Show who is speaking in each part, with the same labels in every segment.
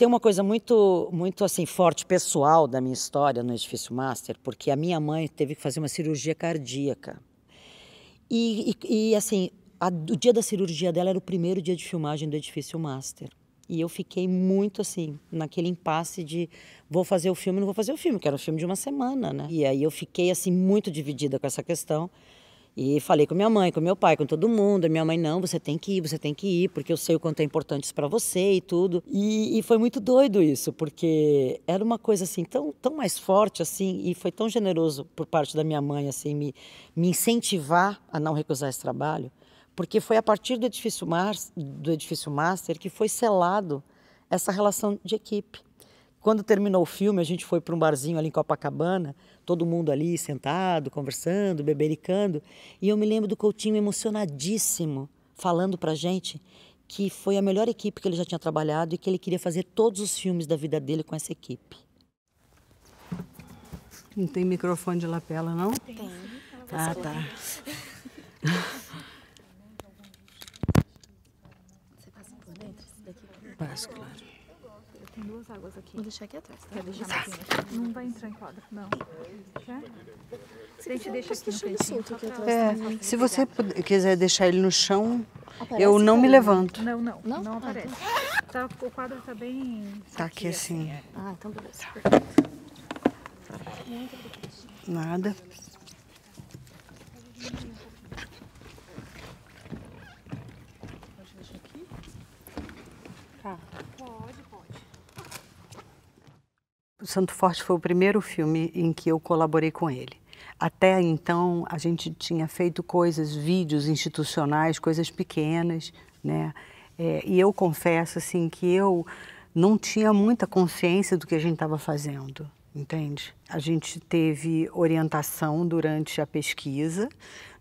Speaker 1: Tem uma coisa muito assim, forte, pessoal da minha história no Edifício Master, porque a minha mãe teve que fazer uma cirurgia cardíaca. E assim, o dia da cirurgia dela era o primeiro dia de filmagem do Edifício Master. E eu fiquei muito assim, naquele impasse de vou fazer o filme, não vou fazer o filme, que era um filme de uma semana, né? E aí eu fiquei assim, muito dividida com essa questão. E falei com minha mãe, com meu pai, com todo mundo. E minha mãe, não, você tem que ir, porque eu sei o quanto é importante isso para você e tudo. E foi muito doido isso, porque era uma coisa assim, tão mais forte assim, e foi tão generoso por parte da minha mãe, assim, me incentivar a não recusar esse trabalho, porque foi a partir do Edifício Master que foi selado essa relação de equipe. Quando terminou o filme, a gente foi para um barzinho ali em Copacabana, todo mundo ali sentado, conversando, bebericando, e eu me lembro do Coutinho emocionadíssimo, falando pra gente que foi a melhor equipe que ele já tinha trabalhado e que ele queria fazer todos os filmes da vida dele com essa equipe.
Speaker 2: Não tem microfone de lapela, não?
Speaker 3: Tem.
Speaker 2: Ah, tá.
Speaker 3: Você passa por dentro daqui?
Speaker 2: Passo, claro.
Speaker 4: Tem duas águas aqui.
Speaker 3: Vou deixar aqui atrás.
Speaker 4: Quer deixar aqui? Não vai entrar em quadro, não. Quer? Se a gente deixa aqui no cantinho, só pra...
Speaker 2: Se você quiser deixar ele no chão,
Speaker 3: Aparece
Speaker 2: eu não me levanto.
Speaker 4: Não, não.
Speaker 3: Não?
Speaker 4: Não aparece. Tá, o quadro tá bem...
Speaker 2: Tá aqui assim.
Speaker 3: Ah, então beleza.
Speaker 2: Nada.
Speaker 4: Pode deixar aqui?
Speaker 2: Tá.
Speaker 4: Pode.
Speaker 2: O Santo Forte foi o primeiro filme em que eu colaborei com ele. Até então, a gente tinha feito coisas, vídeos institucionais, coisas pequenas, né? E eu confesso, assim, que eu não tinha muita consciência do que a gente estava fazendo, entende? A gente teve orientação durante a pesquisa,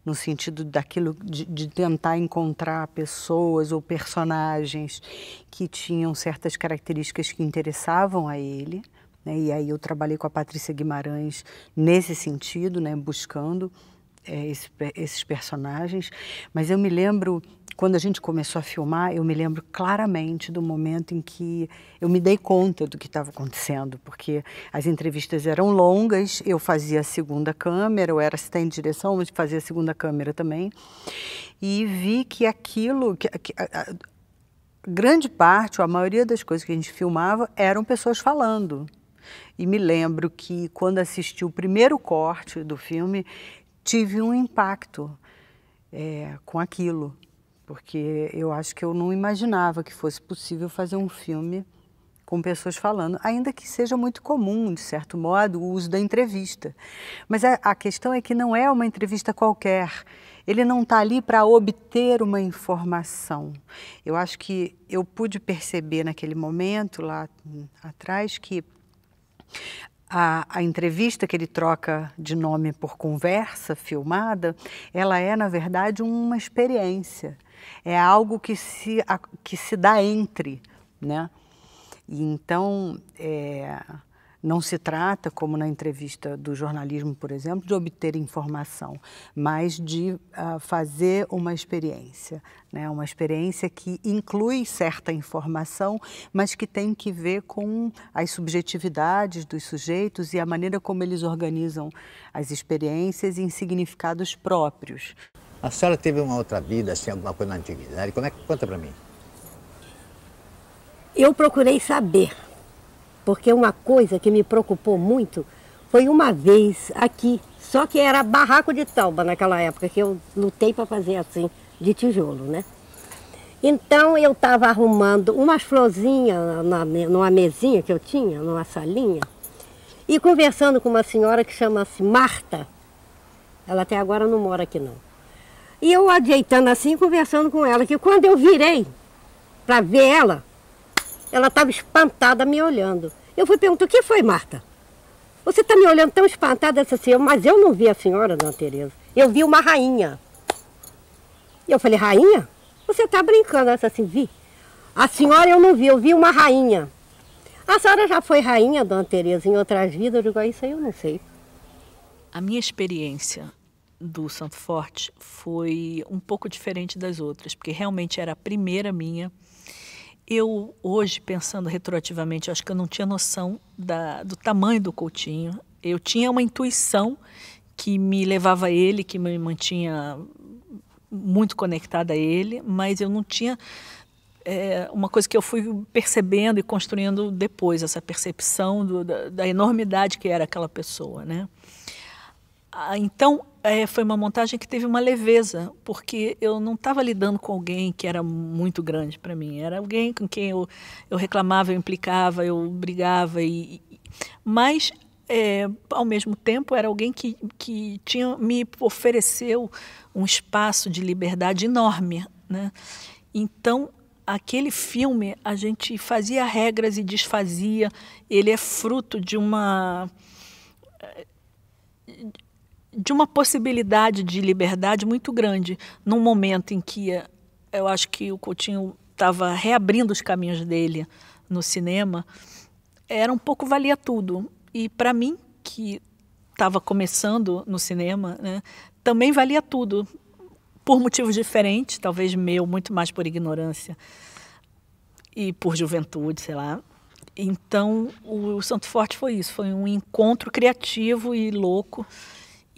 Speaker 2: no sentido daquilo de tentar encontrar pessoas ou personagens que tinham certas características que interessavam a ele. E aí eu trabalhei com a Patrícia Guimarães nesse sentido, né, buscando esses personagens. Mas eu me lembro, quando a gente começou a filmar, eu me lembro claramente do momento em que eu me dei conta do que estava acontecendo, porque as entrevistas eram longas, eu fazia a segunda câmera, eu era assistente de direção, mas fazia a segunda câmera também, e vi que aquilo... grande parte, ou a maioria das coisas que a gente filmava, eram pessoas falando. E me lembro que, quando assisti o primeiro corte do filme, tive um impacto com aquilo. Porque eu acho que eu não imaginava que fosse possível fazer um filme com pessoas falando, ainda que seja muito comum, de certo modo, o uso da entrevista. Mas a questão é que não é uma entrevista qualquer. Ele não está ali para obter uma informação. Eu acho que eu pude perceber naquele momento, lá atrás, que a entrevista que ele troca de nome por conversa filmada, ela é, na verdade, uma experiência. É algo que se dá entre, né? E então, não se trata, como na entrevista do jornalismo, por exemplo, de obter informação, mas de fazer uma experiência, né? Uma experiência que inclui certa informação, mas que tem que ver com as subjetividades dos sujeitos e a maneira como eles organizam as experiências em significados próprios.
Speaker 5: A senhora teve uma outra vida, assim, alguma coisa na antiguidade? Como é que conta para mim?
Speaker 6: Eu procurei saber. Porque uma coisa que me preocupou muito foi uma vez aqui, só que era barraco de tauba naquela época, que eu lutei para fazer assim, de tijolo, né? Então eu estava arrumando umas florzinhas numa mesinha que eu tinha, numa salinha, e conversando com uma senhora que chama-se Marta. Ela até agora não mora aqui não. E eu ajeitando assim, conversando com ela, que quando eu virei para ver ela estava espantada me olhando. Eu fui perguntar, o que foi, Marta? Você está me olhando tão espantada assim, mas eu não vi a senhora, dona Tereza. Eu vi uma rainha. E eu falei, rainha? Você está brincando? Ela disse assim, vi. A senhora eu não vi, eu vi uma rainha. A senhora já foi rainha, dona Tereza, em outras vidas? Eu digo, isso aí eu não sei.
Speaker 7: A minha experiência do Santo Forte foi um pouco diferente das outras, porque realmente era a primeira minha. Eu, hoje, pensando retroativamente, acho que eu não tinha noção do tamanho do Coutinho. Eu tinha uma intuição que me levava a ele, que me mantinha muito conectada a ele, mas eu não tinha uma coisa que eu fui percebendo e construindo depois, essa percepção da enormidade que era aquela pessoa, né? Então, foi uma montagem que teve uma leveza, porque eu não estava lidando com alguém que era muito grande para mim. Era alguém com quem eu reclamava, eu implicava, eu brigava. Mas, ao mesmo tempo, era alguém que me ofereceu um espaço de liberdade enorme, né? Então, aquele filme, a gente fazia regras e desfazia. Ele é fruto de uma possibilidade de liberdade muito grande, num momento em que eu acho que o Coutinho estava reabrindo os caminhos dele no cinema, era um pouco valia tudo. E para mim, que estava começando no cinema, né, também valia tudo, por motivos diferentes, talvez meu, muito mais por ignorância e por juventude, sei lá. Então, o Santo Forte foi isso, foi um encontro criativo e louco,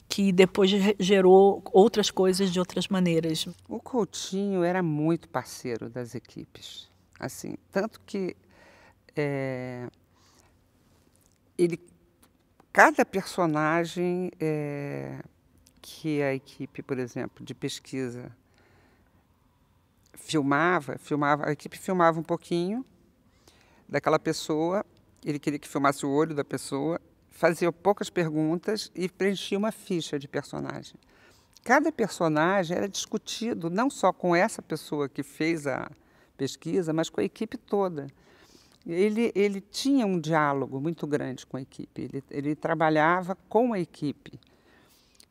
Speaker 7: que depois gerou outras coisas de outras maneiras.
Speaker 8: O Coutinho era muito parceiro das equipes, assim, tanto que cada personagem que a equipe, por exemplo, de pesquisa filmava, a equipe filmava um pouquinho daquela pessoa, ele queria que filmasse o olho da pessoa, fazia poucas perguntas e preenchia uma ficha de personagem. Cada personagem era discutido não só com essa pessoa que fez a pesquisa, mas com a equipe toda. Ele tinha um diálogo muito grande com a equipe, ele trabalhava com a equipe,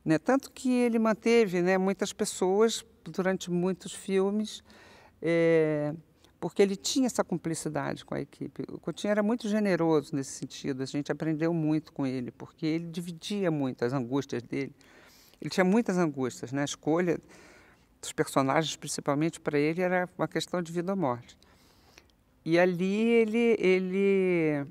Speaker 8: né? Tanto que ele manteve, né, muitas pessoas durante muitos filmes, porque ele tinha essa cumplicidade com a equipe. O Coutinho era muito generoso nesse sentido, a gente aprendeu muito com ele, porque ele dividia muito as angústias dele. Ele tinha muitas angústias, né? A escolha dos personagens, principalmente para ele, era uma questão de vida ou morte. E ali ele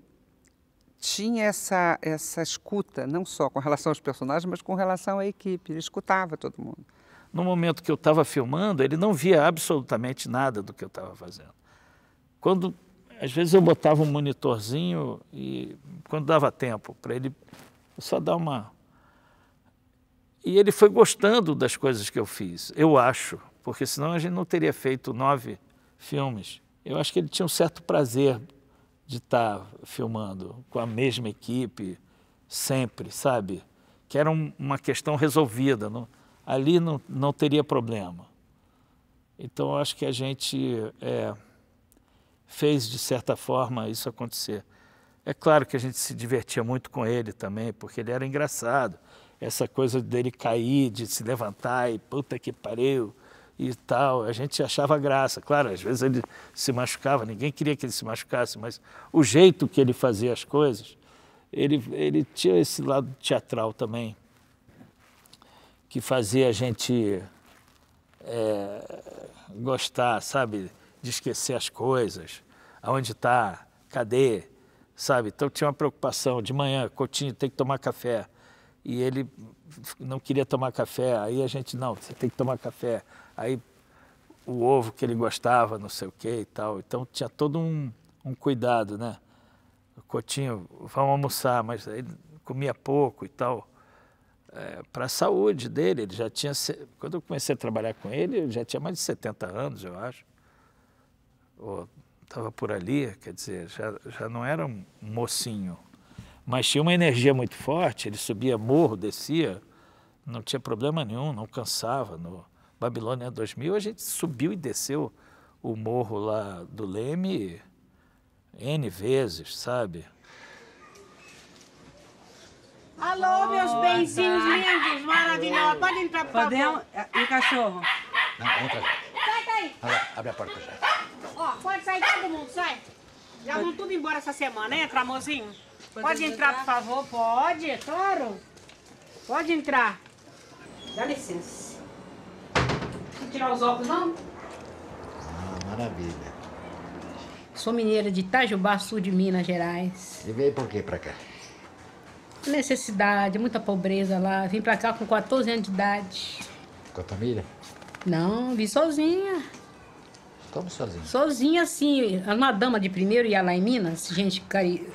Speaker 8: tinha essa escuta, não só com relação aos personagens, mas com relação à equipe, ele escutava todo mundo.
Speaker 9: No momento que eu estava filmando, ele não via absolutamente nada do que eu estava fazendo. Quando, às vezes, eu botava um monitorzinho e, quando dava tempo, para ele só dar uma... E ele foi gostando das coisas que eu fiz, eu acho, porque senão a gente não teria feito 9 filmes. Eu acho que ele tinha um certo prazer de estar filmando com a mesma equipe, sempre, sabe? Que era uma questão resolvida, ali não teria problema. Então, eu acho que a gente fez, de certa forma, isso acontecer. É claro que a gente se divertia muito com ele também, porque ele era engraçado. Essa coisa dele cair, de se levantar e puta que pariu e tal, a gente achava graça. Claro, às vezes ele se machucava, ninguém queria que ele se machucasse, mas o jeito que ele fazia as coisas, ele tinha esse lado teatral também, que fazia a gente gostar, sabe, de esquecer as coisas, aonde está, cadê, sabe? Então tinha uma preocupação, de manhã, Coutinho tem que tomar café, e ele não queria tomar café, aí a gente, não, você tem que tomar café, aí o ovo que ele gostava, não sei o que e tal, então tinha todo um cuidado, né? O Coutinho, vamos almoçar, mas ele comia pouco e tal, para a saúde dele, ele já tinha, quando eu comecei a trabalhar com ele, ele já tinha mais de 70 anos, eu acho, ou estava por ali, quer dizer, já não era um mocinho, mas tinha uma energia muito forte, ele subia morro, descia, não tinha problema nenhum, não cansava. No Babilônia 2000 a gente subiu e desceu o morro lá do Leme N vezes, sabe?
Speaker 10: Alô, meus benzinhos lindos, maravilhosos, pode entrar, por favor.
Speaker 2: Podemos? E o cachorro?
Speaker 5: Não, entra.
Speaker 10: Sai daí.
Speaker 5: Abre a porta já.
Speaker 10: Ó, pode sair todo mundo, sai. Já vão tudo embora essa semana, entra, amorzinho. Pode entrar, por favor, pode, claro. Pode entrar. Dá licença. Não tirar os óculos, não?
Speaker 5: Ah, maravilha.
Speaker 10: Sou mineira de Itajubá, sul de Minas Gerais.
Speaker 5: E veio por quê pra cá?
Speaker 10: Necessidade, muita pobreza lá. Vim pra cá com 14 anos de idade.
Speaker 5: Com a família?
Speaker 10: Não, vim sozinha.
Speaker 5: Como sozinho?
Speaker 10: Sozinha, assim. Uma dama de primeiro ia lá em Minas, gente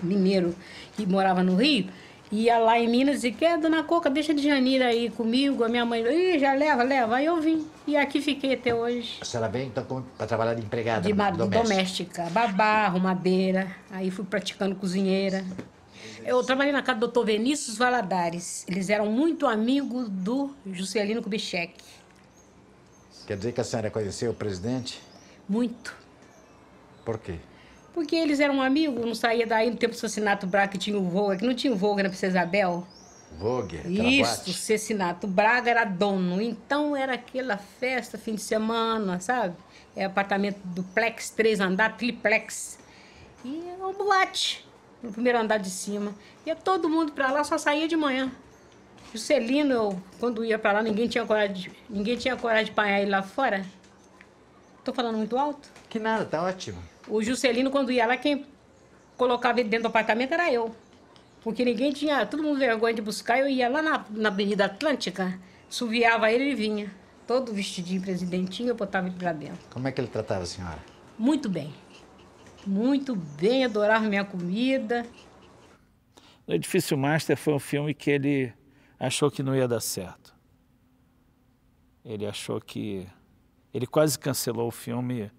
Speaker 10: mineiro que morava no Rio, ia lá em Minas e quer, dona Coca, deixa de Janira aí comigo. A minha mãe, ih, já leva. Aí eu vim. E aqui fiquei até hoje.
Speaker 5: A senhora veio, então, para trabalhar de empregada
Speaker 10: doméstica. Babá, arrumadeira. Aí fui praticando cozinheira. Eu trabalhei na casa do Dr. Vinícius Valadares. Eles eram muito amigos do Juscelino Kubitschek.
Speaker 5: Quer dizer que a senhora conheceu o presidente?
Speaker 10: Muito.
Speaker 5: Por quê?
Speaker 10: Porque eles eram amigos, não saía daí no tempo do Cecinato Braga, que tinha o Voga, que não tinha o Voga na Princesa Isabel.
Speaker 5: Vogue,
Speaker 10: Isso, o Cecinato Braga era dono. Então era aquela festa, fim de semana, sabe? É apartamento duplex, 3 andares, triplex. E era um boate, no primeiro andar de cima. Ia todo mundo pra lá, só saía de manhã. Juscelino, quando ia pra lá, ninguém tinha coragem de apanhar ele lá fora. Tô falando muito alto?
Speaker 5: Que nada, tá ótimo.
Speaker 10: O Juscelino, quando ia lá, quem colocava ele dentro do apartamento era eu. Porque ninguém tinha, todo mundo vergonha de buscar. Eu ia lá na Avenida Atlântica, suviava ele e vinha. Todo vestidinho, presidentinho, eu botava ele lá dentro.
Speaker 5: Como é que ele tratava a senhora?
Speaker 10: Muito bem. Muito bem, adorava minha comida.
Speaker 9: O Edifício Master foi um filme que ele achou que não ia dar certo. Ele achou que... Ele quase cancelou o filme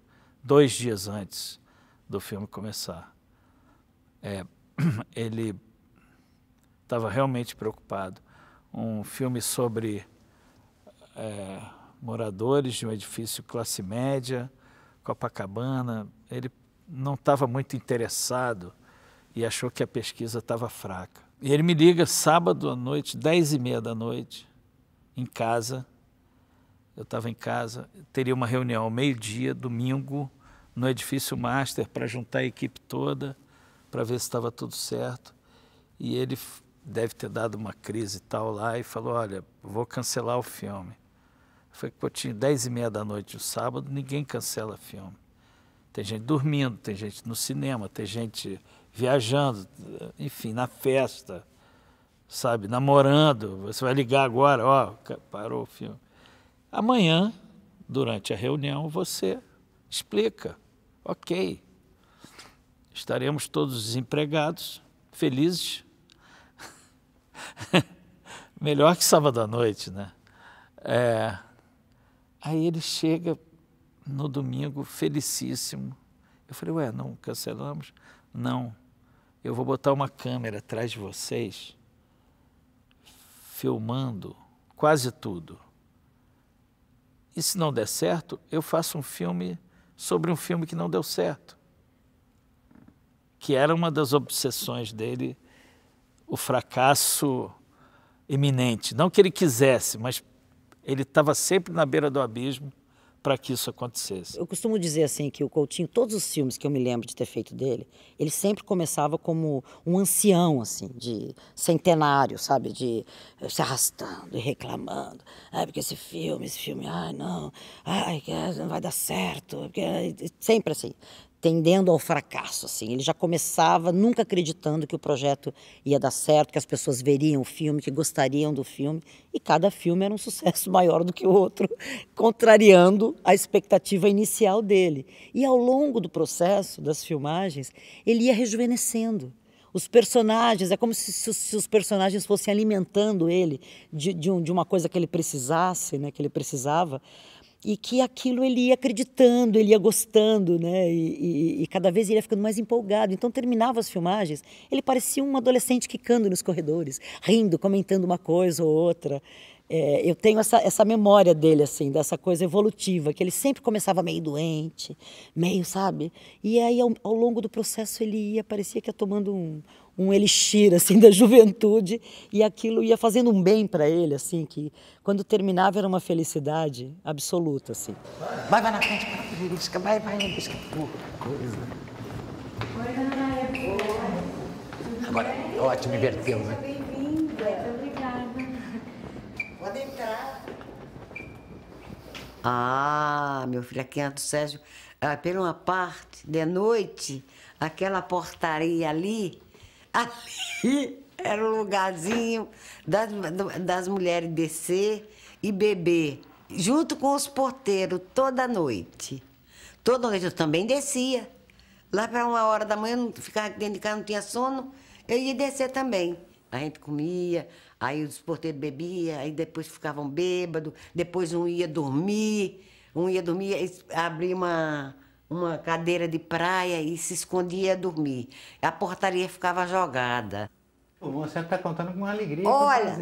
Speaker 9: 2 dias antes do filme começar. Ele estava realmente preocupado. Um filme sobre moradores de um edifício classe média, Copacabana. Ele não estava muito interessado e achou que a pesquisa estava fraca. E ele me liga sábado à noite, 10h30 da noite, em casa. Eu estava em casa, teria uma reunião ao meio-dia, domingo, no Edifício Master, para juntar a equipe toda, para ver se estava tudo certo. E ele deve ter dado uma crise e tal lá e falou, olha, vou cancelar o filme. Eu falei, Coutinho, 10h30 da noite, o sábado, ninguém cancela filme. Tem gente dormindo, tem gente no cinema, tem gente viajando, enfim, na festa, sabe, namorando. Você vai ligar agora, ó, parou o filme. Amanhã, durante a reunião, você explica. Ok, estaremos todos desempregados, felizes. Melhor que sábado à noite, né? Aí ele chega no domingo, felicíssimo. Eu falei, ué, não cancelamos? Não, eu vou botar uma câmera atrás de vocês, filmando quase tudo. E se não der certo, eu faço um filme sobre um filme que não deu certo. Que era uma das obsessões dele, o fracasso iminente. Não que ele quisesse, mas ele estava sempre na beira do abismo para que isso acontecesse.
Speaker 1: Eu costumo dizer assim que o Coutinho, todos os filmes que eu me lembro de ter feito dele, ele sempre começava como um ancião, assim, de centenário, sabe? De se arrastando e reclamando. Porque esse filme, ai não, ai, não vai dar certo. Porque... Sempre assim, tendendo ao fracasso, assim. Ele já começava nunca acreditando que o projeto ia dar certo, que as pessoas veriam o filme, que gostariam do filme, e cada filme era um sucesso maior do que o outro, contrariando a expectativa inicial dele. E ao longo do processo das filmagens, ele ia rejuvenescendo. Os personagens, é como se os personagens fossem alimentando ele de uma coisa que ele precisasse, né, que ele precisava, e que aquilo ele ia acreditando, ele ia gostando, né? E cada vez ele ia ficando mais empolgado. Então terminava as filmagens, ele parecia um adolescente quicando nos corredores, rindo, comentando uma coisa ou outra. Eu tenho essa memória dele, assim, dessa coisa evolutiva, que ele sempre começava meio doente, meio, sabe? E aí, ao longo do processo, ele parecia que ia tomando um elixir, assim, da juventude, e aquilo ia fazendo um bem para ele, assim, que quando terminava era uma felicidade absoluta, assim.
Speaker 5: Vai na frente, Belisca, vai, Belisca. Coisa. Agora, ótimo, inverteu, né?
Speaker 10: Bem-vinda, obrigada.
Speaker 11: Pode entrar.
Speaker 12: Ah, meu filho, aqui é do Sérgio. Por uma parte, de noite, aquela portaria ali era o lugarzinho das mulheres descer e beber, junto com os porteiros, toda noite. Toda noite eu também descia. Lá para 1h da manhã, não ficava dentro de casa, não tinha sono, eu ia descer também. A gente comia, aí os porteiros bebiam, aí depois ficavam bêbados, depois um ia dormir, abria uma cadeira de praia e se escondia a dormir. A portaria ficava jogada.
Speaker 5: Pô, você está contando com uma alegria.
Speaker 12: Olha!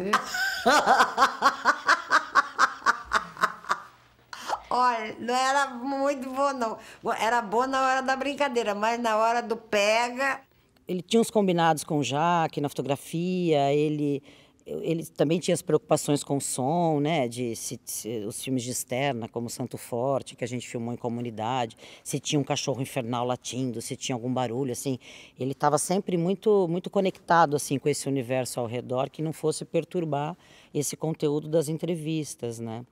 Speaker 12: Olha, não era muito bom, não. Era bom na hora da brincadeira, mas na hora do pega...
Speaker 1: Ele tinha uns combinados com o Jacques na fotografia, ele também tinha as preocupações com o som, né, os filmes de externa, como Santo Forte, que a gente filmou em comunidade, se tinha um cachorro infernal latindo, se tinha algum barulho, assim, ele estava sempre muito, muito conectado, assim, com esse universo ao redor, que não fosse perturbar esse conteúdo das entrevistas, né.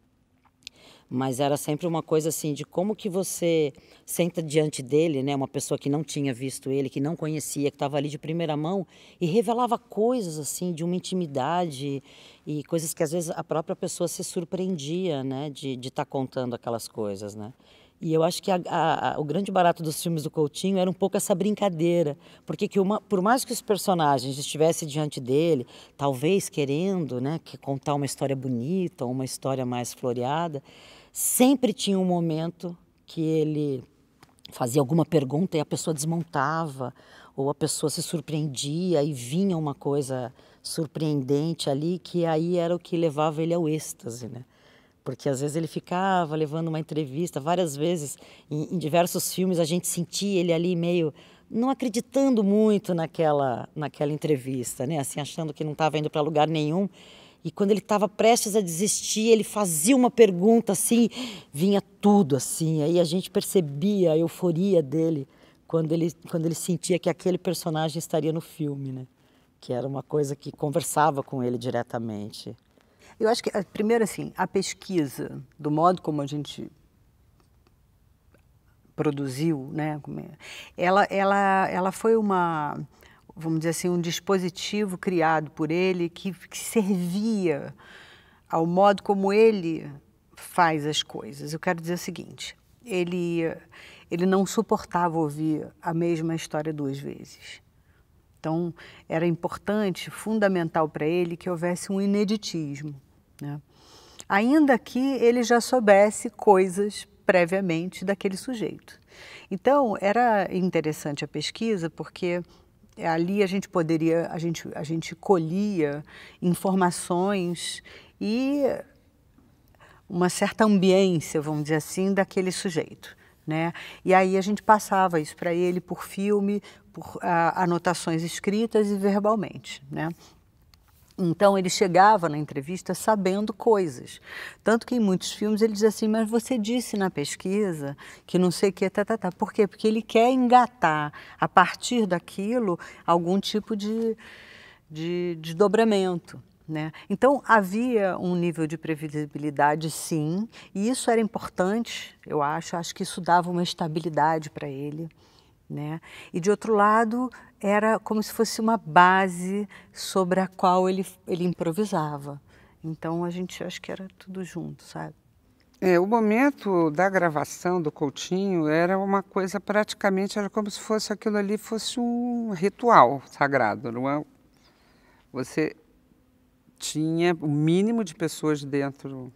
Speaker 1: Mas era sempre uma coisa assim de como que você senta diante dele, né, uma pessoa que não tinha visto ele, que não conhecia, que estava ali de primeira mão e revelava coisas assim de uma intimidade e coisas que às vezes a própria pessoa se surpreendia, né, de estar contando aquelas coisas, né. E eu acho que o grande barato dos filmes do Coutinho era um pouco essa brincadeira, porque por mais que os personagens estivessem diante dele, talvez querendo, né, contar uma história bonita, uma história mais floreada, sempre tinha um momento que ele fazia alguma pergunta e a pessoa desmontava, ou a pessoa se surpreendia e vinha uma coisa surpreendente ali, que aí era o que levava ele ao êxtase, né? Porque às vezes ele ficava levando uma entrevista, várias vezes, em diversos filmes, a gente sentia ele ali meio não acreditando muito naquela entrevista, né? Assim, achando que não estava indo para lugar nenhum. E quando ele estava prestes a desistir, ele fazia uma pergunta assim, vinha tudo assim. Aí a gente percebia a euforia dele quando ele sentia que aquele personagem estaria no filme, né? Que era uma coisa que conversava com ele diretamente.
Speaker 2: Eu acho que, primeiro assim, a pesquisa, do modo como a gente produziu, né, ela foi vamos dizer assim, um dispositivo criado por ele que servia ao modo como ele faz as coisas. Eu quero dizer o seguinte, ele não suportava ouvir a mesma história 2 vezes. Então, era importante, fundamental para ele que houvesse um ineditismo, né? Ainda que ele já soubesse coisas previamente daquele sujeito. Então, era interessante a pesquisa porque ali a gente colhia informações e uma certa ambiência, vamos dizer assim, daquele sujeito, né? E aí a gente passava isso para ele por filme, por anotações escritas e verbalmente, né? Então ele chegava na entrevista sabendo coisas, tanto que em muitos filmes ele dizia assim, mas você disse na pesquisa que não sei o que, Por quê? Porque ele quer engatar a partir daquilo algum tipo de desdobramento, né? Então havia um nível de previsibilidade, sim, e isso era importante, eu acho que isso dava uma estabilidade para ele, né? E de outro lado era como se fosse uma base sobre a qual ele improvisava. Então a gente acho que era tudo junto, sabe?
Speaker 8: O momento da gravação do Coutinho era uma coisa praticamente, era como se fosse aquilo ali fosse um ritual sagrado, não é? Você tinha o mínimo de pessoas dentro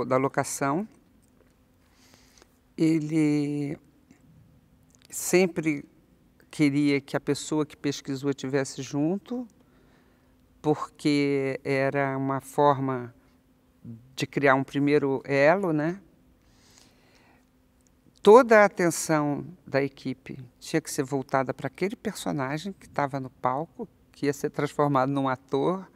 Speaker 8: da locação. Ele sempre queria que a pessoa que pesquisou estivesse junto, porque era uma forma de criar um primeiro elo, né? Toda a atenção da equipe tinha que ser voltada para aquele personagem que estava no palco, que ia ser transformado num ator.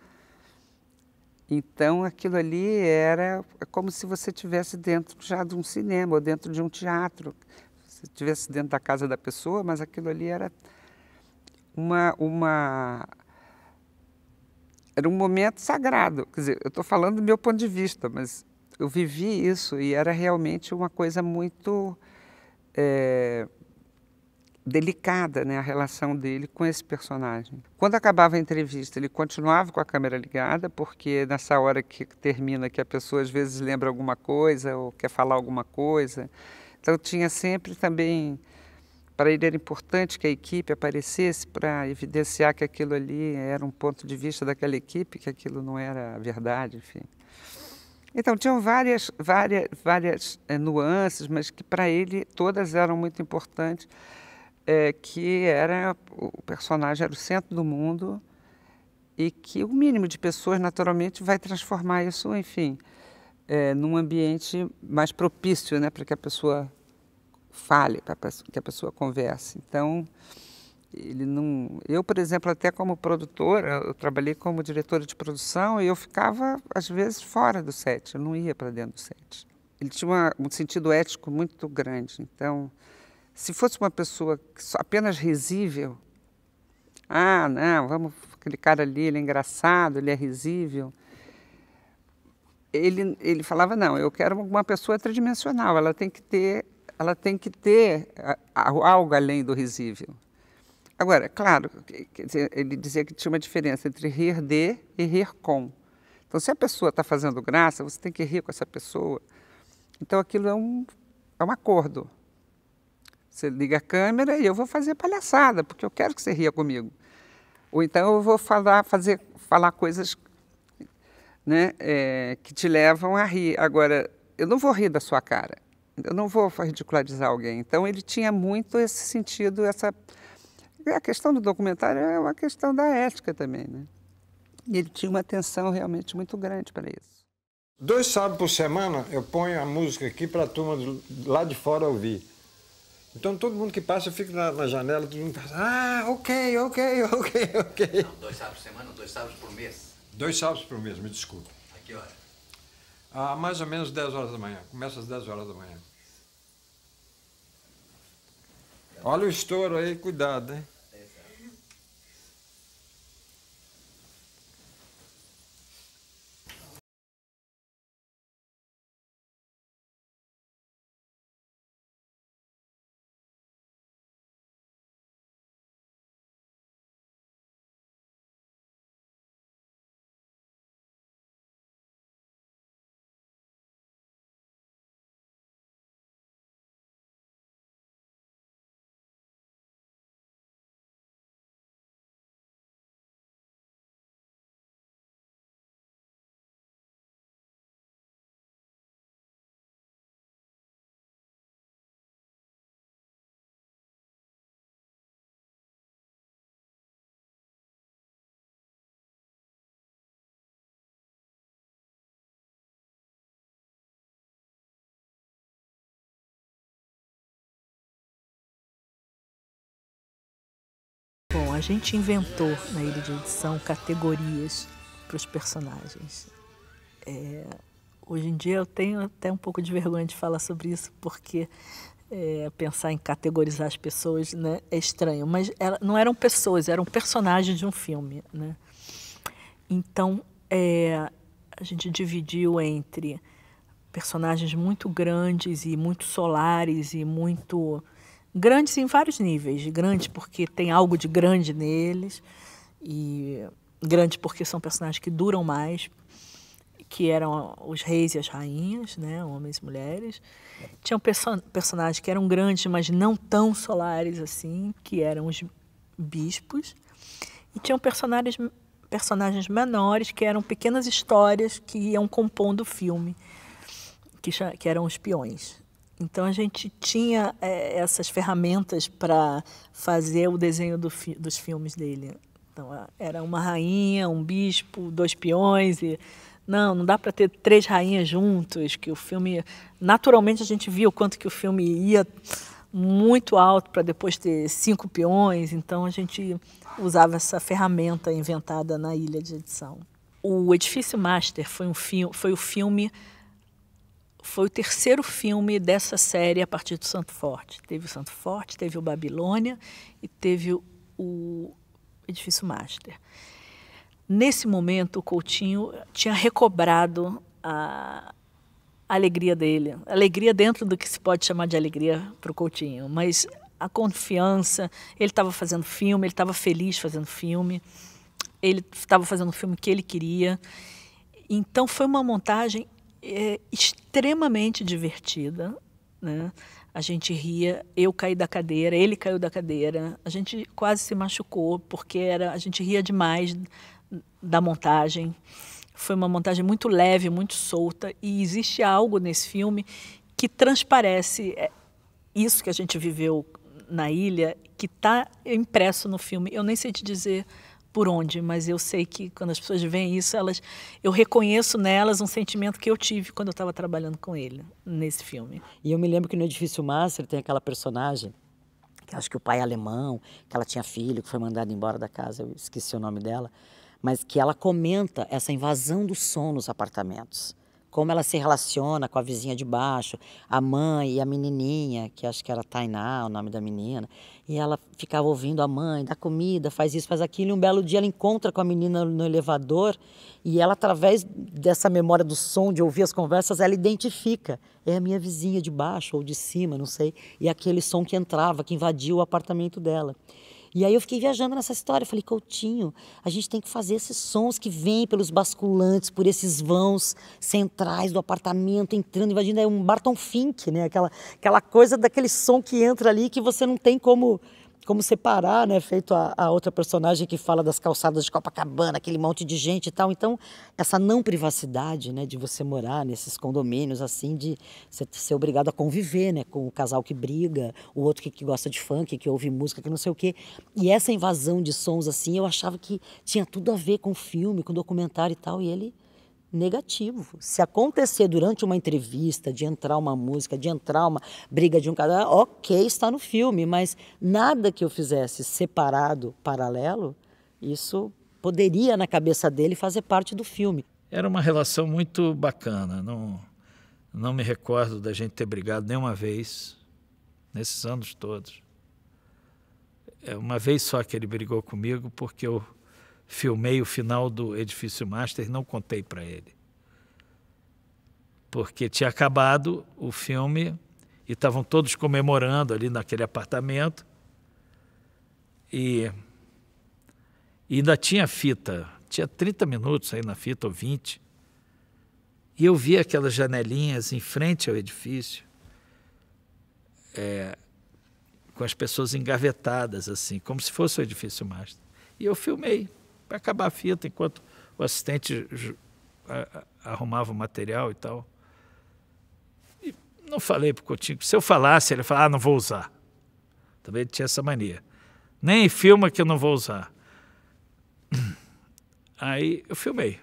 Speaker 8: Então, aquilo ali era como se você estivesse dentro já de um cinema ou dentro de um teatro. Se estivesse dentro da casa da pessoa, mas aquilo ali era era um momento sagrado. Quer dizer, eu estou falando do meu ponto de vista, mas eu vivi isso e era realmente uma coisa muito delicada, né, a relação dele com esse personagem. Quando acabava a entrevista, ele continuava com a câmera ligada, porque nessa hora que termina, que a pessoa às vezes lembra alguma coisa ou quer falar alguma coisa. Então tinha sempre também, para ele era importante que a equipe aparecesse para evidenciar que aquilo ali era um ponto de vista daquela equipe, que aquilo não era a verdade, enfim. Então tinham várias nuances, mas que para ele todas eram muito importantes. Que o personagem era o centro do mundo e que o mínimo de pessoas naturalmente vai transformar isso, enfim, num ambiente mais propício, né, para que a pessoa fale, para que a pessoa converse. Então, eu, por exemplo, até como produtora, eu trabalhei como diretora de produção e eu ficava às vezes fora do set, eu não ia para dentro do set. Ele tinha um sentido ético muito grande, então se fosse uma pessoa apenas risível, não, aquele cara ali, ele é engraçado, ele é risível. Ele falava, não, eu quero uma pessoa tridimensional, ela tem que ter algo além do risível. Agora, claro, ele dizia que tinha uma diferença entre rir de e rir com. Então, se a pessoa está fazendo graça, você tem que rir com essa pessoa. Então, aquilo é um acordo. Você liga a câmera e eu vou fazer palhaçada, porque eu quero que você ria comigo. Ou então eu vou falar coisas, né, que te levam a rir. Agora, eu não vou rir da sua cara, eu não vou ridicularizar alguém. Então ele tinha muito esse sentido, a questão do documentário é uma questão da ética também, né? E ele tinha uma atenção realmente muito grande para isso.
Speaker 13: 2 sábados por semana eu ponho a música aqui para a turma lá de fora ouvir. Então todo mundo que passa fica na janela, todo mundo pensa, ok.
Speaker 5: Não, 2 sábados por semana, 2 sábados por mês.
Speaker 13: 2 sábados por mês, me desculpe.
Speaker 5: A que hora?
Speaker 13: Mais ou menos 10 horas da manhã, começa às 10 horas da manhã. Olha o estouro aí, cuidado, hein?
Speaker 7: Bom, a gente inventou na ilha de edição categorias para os personagens. Hoje em dia eu tenho até um pouco de vergonha de falar sobre isso, porque pensar em categorizar as pessoas, né, é estranho. Mas não eram pessoas, eram personagens de um filme, né? Então, a gente dividiu entre personagens muito grandes e muito solares e muito... grandes em vários níveis. Grandes porque tem algo de grande neles, e grandes porque são personagens que duram mais, que eram os reis e as rainhas, né, homens e mulheres. Tinham personagens que eram grandes, mas não tão solares assim, que eram os bispos. E tinham personagens menores, que eram pequenas histórias que iam compondo o filme, que eram os peões. Então a gente tinha essas ferramentas para fazer o desenho dos filmes dele. Então era uma rainha, um bispo, 2 peões e não dá para ter 3 rainhas juntos, que o filme naturalmente a gente via o quanto que o filme ia muito alto para depois ter 5 peões. Então a gente usava essa ferramenta inventada na ilha de edição. O Edifício Master foi o terceiro filme dessa série a partir do Santo Forte. Teve o Santo Forte, teve o Babilônia e teve o Edifício Master. Nesse momento, o Coutinho tinha recobrado a alegria dele. Alegria dentro do que se pode chamar de alegria para o Coutinho, mas a confiança, ele estava fazendo filme, ele estava feliz fazendo filme, ele estava fazendo o filme que ele queria. Então foi uma montagem extremamente divertida, né? A gente ria, eu caí da cadeira, ele caiu da cadeira, a gente quase se machucou, porque a gente ria demais da montagem. Foi uma montagem muito leve, muito solta, e existe algo nesse filme que transparece isso que a gente viveu na ilha, que está impresso no filme. Eu nem sei te dizer por onde, mas eu sei que quando as pessoas veem isso, eu reconheço nelas um sentimento que eu tive quando eu estava trabalhando com ele nesse filme.
Speaker 1: E eu me lembro que no Edifício Master tem aquela personagem, que acho que o pai é alemão, que ela tinha filho, que foi mandado embora da casa, eu esqueci o nome dela, mas que ela comenta essa invasão do som nos apartamentos. Como ela se relaciona com a vizinha de baixo, a mãe e a menininha, que acho que era Tainá, o nome da menina. E ela ficava ouvindo a mãe, dá comida, faz isso, faz aquilo. E um belo dia ela encontra com a menina no elevador e ela, através dessa memória do som, de ouvir as conversas, ela identifica. É a minha vizinha de baixo ou de cima, não sei. E aquele som que entrava, que invadia o apartamento dela. E aí eu fiquei viajando nessa história, falei, Coutinho, a gente tem que fazer esses sons que vêm pelos basculantes, por esses vãos centrais do apartamento, entrando, invadindo, é um Barton Fink, né? Aquela coisa daquele som que entra ali que você não tem como separar, né? Feito a outra personagem que fala das calçadas de Copacabana, aquele monte de gente e tal. Então, essa não privacidade, né? De você morar nesses condomínios, assim, de você ser obrigado a conviver, né? Com o casal que briga, o outro que gosta de funk, que ouve música, que não sei o quê. E essa invasão de sons, assim, eu achava que tinha tudo a ver com filme, com documentário e tal, e ele... negativo. Se acontecer durante uma entrevista, de entrar uma música, de entrar uma briga de um casal, ok, está no filme, mas nada que eu fizesse separado, paralelo, isso poderia, na cabeça dele, fazer parte do filme.
Speaker 9: Era uma relação muito bacana, não me recordo da gente ter brigado nenhuma vez, nesses anos todos. Uma vez só que ele brigou comigo, porque eu filmei o final do Edifício Master e não contei para ele. Porque tinha acabado o filme e estavam todos comemorando ali naquele apartamento. E ainda tinha fita, tinha 30 minutos aí na fita, ou 20. E eu vi aquelas janelinhas em frente ao edifício, com as pessoas engavetadas, assim, como se fosse o Edifício Master. E eu filmei para acabar a fita, enquanto o assistente arrumava o material e tal. E não falei para o Coutinho, se eu falasse, ele ia falar, não vou usar. Também ele tinha essa mania. Nem filma que eu não vou usar. Aí eu filmei.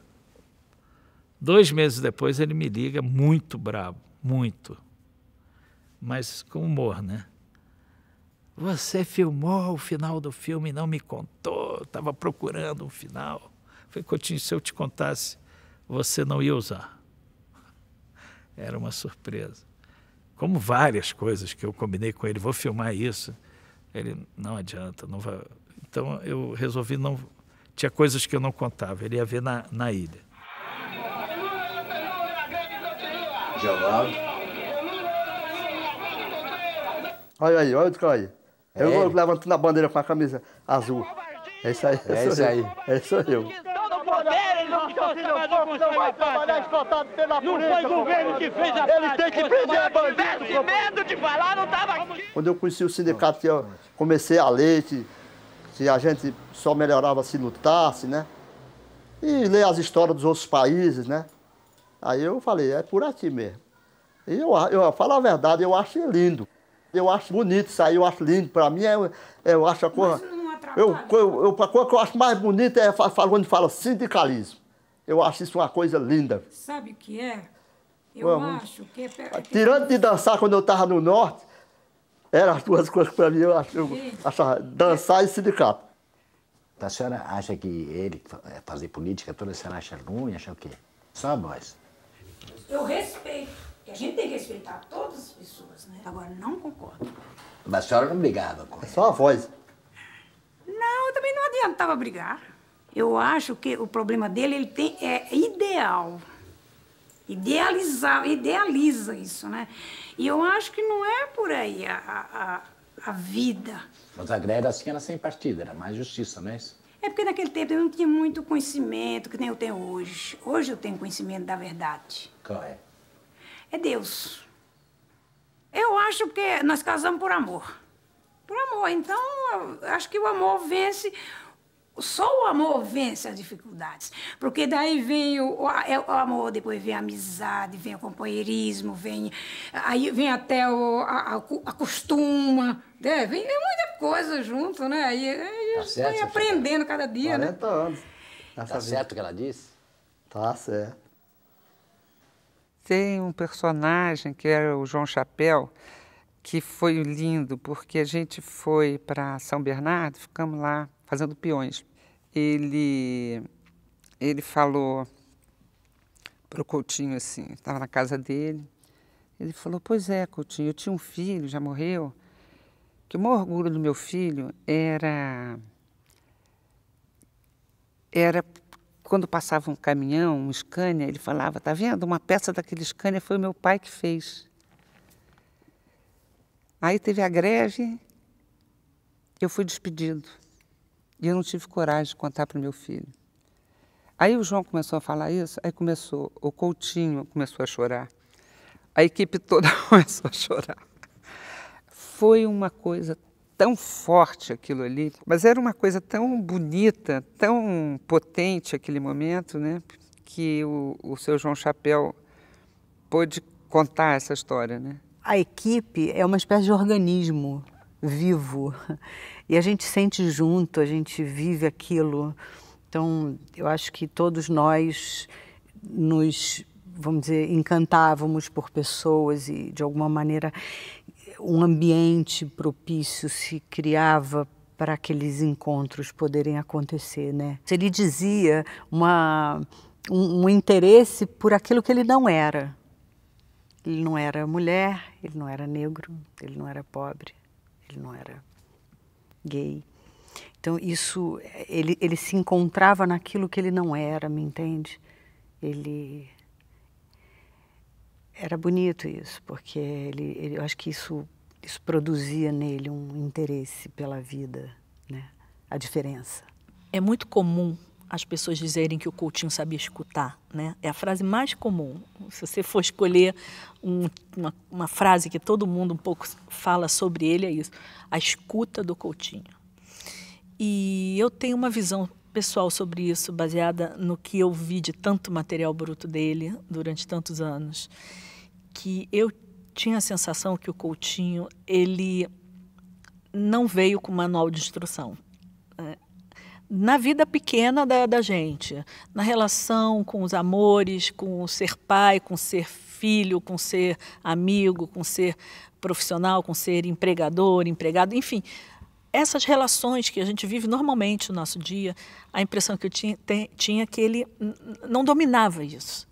Speaker 9: 2 meses depois ele me liga, muito bravo, muito. Mas com humor, né? Você filmou o final do filme e não me contou, estava procurando um final. Falei, Coutinho, se eu te contasse, você não ia usar. Era uma surpresa. Como várias coisas que eu combinei com ele, vou filmar isso. Ele, não adianta, não vai. Então eu resolvi não... Tinha coisas que eu não contava, ele ia ver na ilha.
Speaker 14: Geraldo. Olha aí, olha o cara aí. Eu levantando a bandeira com a camisa azul. É isso aí.
Speaker 5: É isso aí.
Speaker 14: É isso aí.
Speaker 15: Não foi o governo que fez a parte.
Speaker 14: Ele tem que prender a bandeira.
Speaker 15: Se tivesse medo de falar, não estava aqui.
Speaker 14: Quando eu conheci o sindicato, que eu comecei a ler, que a gente só melhorava se lutasse, né? E ler as histórias dos outros países, né? Aí eu falei, é por aqui mesmo. E eu falo a verdade, eu acho lindo. Eu acho bonito isso aí, eu acho lindo. Para mim, eu acho a coisa... A coisa que eu acho mais bonita é quando fala sindicalismo. Eu acho isso uma coisa linda.
Speaker 16: Sabe o que é? Eu acho que...
Speaker 14: Tirando de dançar quando eu estava no norte, eram as duas coisas que para mim eu achava dançar e sindicato.
Speaker 5: A senhora acha que ele fazer política toda, a senhora acha ruim, acha o quê? Só a voz.
Speaker 16: Eu respeito, porque a gente tem que respeitar todas as pessoas, né? Agora, não concordo.
Speaker 5: Mas a senhora não brigava com ele?
Speaker 14: É só a voz.
Speaker 16: Não, eu também não adiantava brigar. Eu acho que o problema dele é ideal. idealiza isso, né? E eu acho que não é por aí a vida.
Speaker 5: Mas a greve assim era sem partido, era mais justiça, não é isso?
Speaker 16: É porque naquele tempo eu não tinha muito conhecimento que nem eu tenho hoje. Hoje eu tenho conhecimento da verdade.
Speaker 5: Qual é?
Speaker 16: É Deus. Eu acho que nós casamos por amor. Por amor. Então, eu acho que o amor vence. Só o amor vence as dificuldades. Porque daí vem o amor, depois vem a amizade, vem o companheirismo, aí vem até a costuma, né? Vem muita coisa junto, né? Aí a gente vai aprendendo cada dia,
Speaker 14: 40 anos.
Speaker 5: Tá certo o que ela disse?
Speaker 14: Tá certo.
Speaker 8: Tem um personagem que era o João Chapéu, que foi lindo, porque a gente foi para São Bernardo, ficamos lá fazendo peões. Ele falou para o Coutinho assim, estava na casa dele, ele falou, pois é, Coutinho, eu tinha um filho, já morreu, que o maior orgulho do meu filho era quando passava um caminhão, um Scania, ele falava, tá vendo, uma peça daquele Scania foi o meu pai que fez. Aí teve a greve, eu fui despedido. E eu não tive coragem de contar para o meu filho. Aí o João começou a falar isso, aí o Coutinho começou a chorar. A equipe toda começou a chorar. Foi uma coisa tão forte aquilo ali, mas era uma coisa tão bonita, tão potente aquele momento, né? Que o seu João Chapéu pôde contar essa história, né?
Speaker 2: A equipe é uma espécie de organismo vivo e a gente sente junto, a gente vive aquilo. Então, eu acho que todos nós nos, vamos dizer, encantávamos por pessoas e, de alguma maneira, um ambiente propício se criava para aqueles encontros poderem acontecer, né? Ele dizia um interesse por aquilo que ele não era. Ele não era mulher, ele não era negro, ele não era pobre, ele não era gay. Então isso, ele se encontrava naquilo que ele não era, me entende? Era bonito isso, porque eu acho que isso produzia nele um interesse pela vida, né? A diferença.
Speaker 7: É muito comum as pessoas dizerem que o Coutinho sabia escutar, né? É a frase mais comum. Se você for escolher uma frase que todo mundo um pouco fala sobre ele, é isso. A escuta do Coutinho. E eu tenho uma visão pessoal sobre isso, baseada no que eu vi de tanto material bruto dele durante tantos anos, que eu tinha a sensação que o Coutinho, ele não veio com manual de instrução. Na vida pequena da gente, na relação com os amores, com o ser pai, com o ser filho, com o ser amigo, com o ser profissional, com o ser empregador, empregado, enfim, essas relações que a gente vive normalmente no nosso dia, a impressão que eu tinha que ele não dominava isso.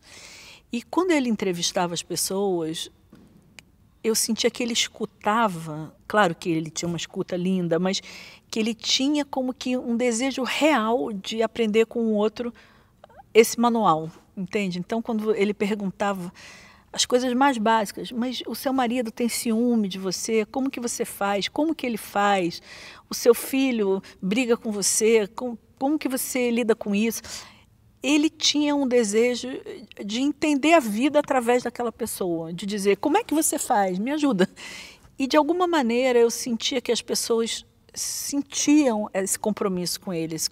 Speaker 7: E quando ele entrevistava as pessoas, eu sentia que ele escutava, claro que ele tinha uma escuta linda, mas que ele tinha como que um desejo real de aprender com o outro esse manual, entende? Então, quando ele perguntava as coisas mais básicas, mas o seu marido tem ciúme de você, como que você faz, como que ele faz, o seu filho briga com você, como que você lida com isso? Ele tinha um desejo de entender a vida através daquela pessoa, de dizer, como é que você faz? Me ajuda. E, de alguma maneira, eu sentia que as pessoas sentiam esse compromisso com eles,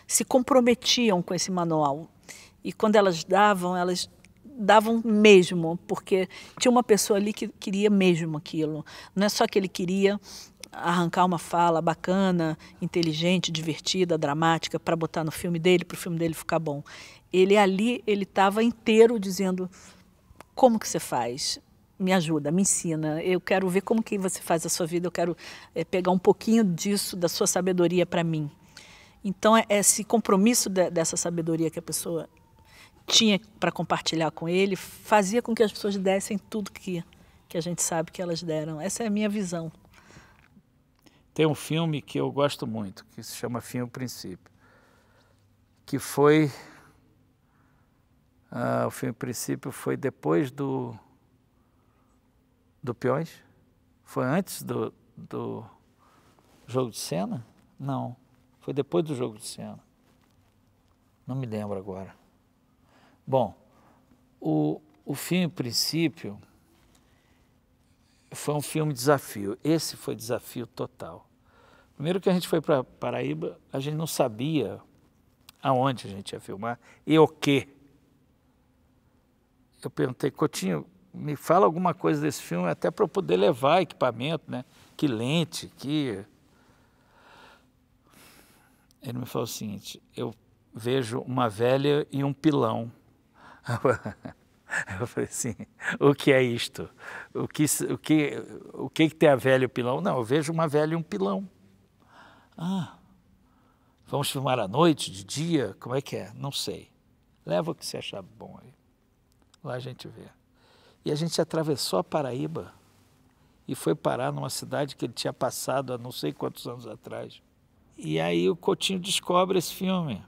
Speaker 7: se comprometiam com esse manual. E quando elas davam mesmo, porque tinha uma pessoa ali que queria mesmo aquilo. Não é só que ele queria arrancar uma fala bacana, inteligente, divertida, dramática, para botar no filme dele, para o filme dele ficar bom. Ele ali, ele estava inteiro dizendo, como que você faz? Me ajuda, me ensina, eu quero ver como que você faz a sua vida, eu quero pegar um pouquinho disso, da sua sabedoria para mim. Então, esse compromisso dessa sabedoria que a pessoa tinha para compartilhar com ele, fazia com que as pessoas dessem tudo que a gente sabe que elas deram. Essa é a minha visão.
Speaker 9: Tem um filme que eu gosto muito, que se chama Fim ao Princípio, que foi O filme Princípio foi depois do Peões? Foi antes do Jogo de Cena? Não, foi depois do Jogo de Cena. Não me lembro agora. Bom, o filme Princípio foi um filme desafio. Esse foi desafio total. Primeiro que a gente foi para Paraíba, a gente não sabia aonde a gente ia filmar e o quê. Eu perguntei, Coutinho, me fala alguma coisa desse filme, até para eu poder levar equipamento, né? Que lente, que... Ele me falou o seguinte, eu vejo uma velha e um pilão. Eu falei assim, o que é isto? O que tem a velha e o pilão? Não, eu vejo uma velha e um pilão. Ah, vamos filmar à noite, de dia? Como é que é? Não sei. Leva o que você achar bom aí. Lá a gente vê. E a gente atravessou a Paraíba e foi parar numa cidade que ele tinha passado há não sei quantos anos atrás. E aí o Coutinho descobre esse filme,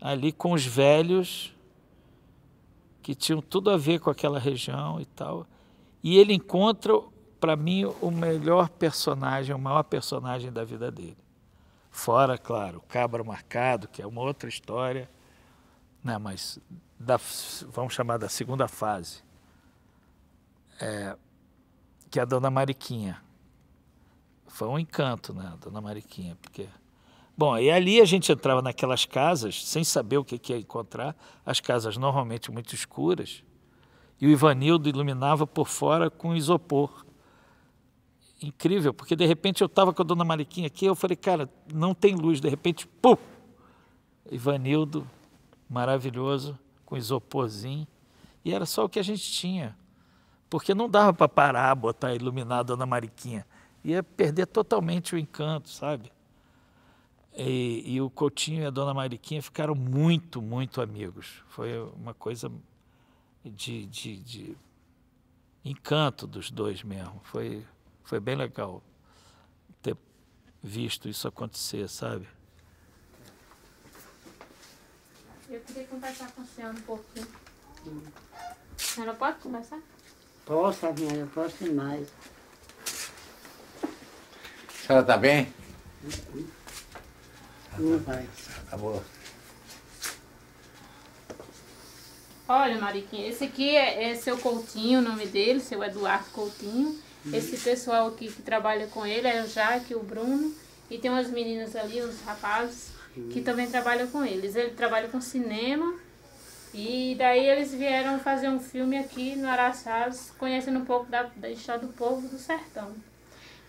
Speaker 9: ali com os velhos, que tinham tudo a ver com aquela região e tal. E ele encontra, para mim, o melhor personagem, o maior personagem da vida dele. Fora, claro, o Cabra Marcado, que é uma outra história, né, mas vamos chamar da segunda fase, que é a Dona Mariquinha. Foi um encanto, né, a Dona Mariquinha, porque... Bom, e ali a gente entrava naquelas casas, sem saber o que ia encontrar, as casas normalmente muito escuras, e o Ivanildo iluminava por fora com isopor. Incrível, porque de repente eu estava com a Dona Mariquinha aqui, eu falei, cara, não tem luz, de repente, pum! Ivanildo, maravilhoso, com isoporzinho, e era só o que a gente tinha, porque não dava para parar, botar iluminar a Dona Mariquinha, ia perder totalmente o encanto, sabe? E o Coutinho e a Dona Mariquinha ficaram muito, muito amigos. Foi uma coisa de encanto dos dois mesmo. Foi bem legal ter visto isso acontecer, sabe?
Speaker 17: Eu queria conversar com a senhora um pouquinho. A senhora pode conversar?
Speaker 12: Posso, minha, eu posso demais.
Speaker 5: A senhora está bem?
Speaker 12: Não vai.
Speaker 5: Tá boa.
Speaker 17: Olha, Mariquinha, esse aqui é seu Coutinho, o nome dele, seu Eduardo Coutinho. Esse pessoal aqui que trabalha com ele é o Jaque, o Bruno. E tem umas meninas ali, uns rapazes, que também trabalham com eles. Ele trabalha com cinema. E daí eles vieram fazer um filme aqui no Araçás, conhecendo um pouco da história do povo do sertão.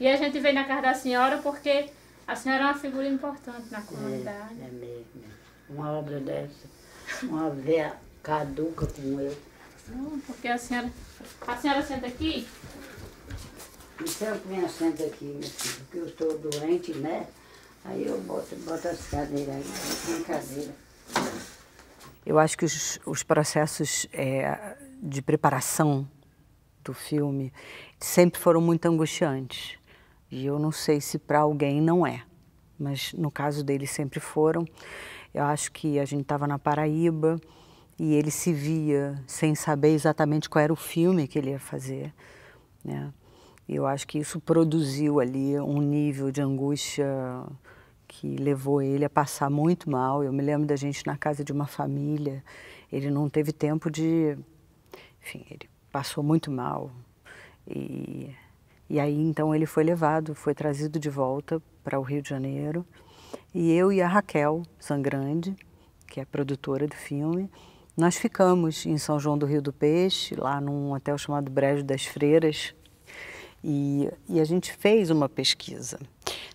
Speaker 17: E a gente veio na casa da senhora porque a senhora é uma figura importante na comunidade.
Speaker 12: É mesmo. Uma obra dessa, uma véia caduca como eu.
Speaker 17: Não, porque a senhora senta aqui?
Speaker 12: Então eu me assento aqui, meu filho, porque eu estou doente, né? Aí eu boto as cadeiras aí, na cadeira.
Speaker 2: Eu acho que os processos de preparação do filme sempre foram muito angustiantes. E eu não sei se para alguém não é, mas no caso dele sempre foram. Eu acho que a gente estava na Paraíba e ele se via sem saber exatamente qual era o filme que ele ia fazer, né? E eu acho que isso produziu ali um nível de angústia que levou ele a passar muito mal. Eu me lembro da gente na casa de uma família, ele não teve tempo de... Enfim, ele passou muito mal. E aí, então, ele foi levado, foi trazido de volta para o Rio de Janeiro. E eu e a Raquel Sangrande, que é a produtora do filme, nós ficamos em São João do Rio do Peixe, lá num hotel chamado Brejo das Freiras, e a gente fez uma pesquisa.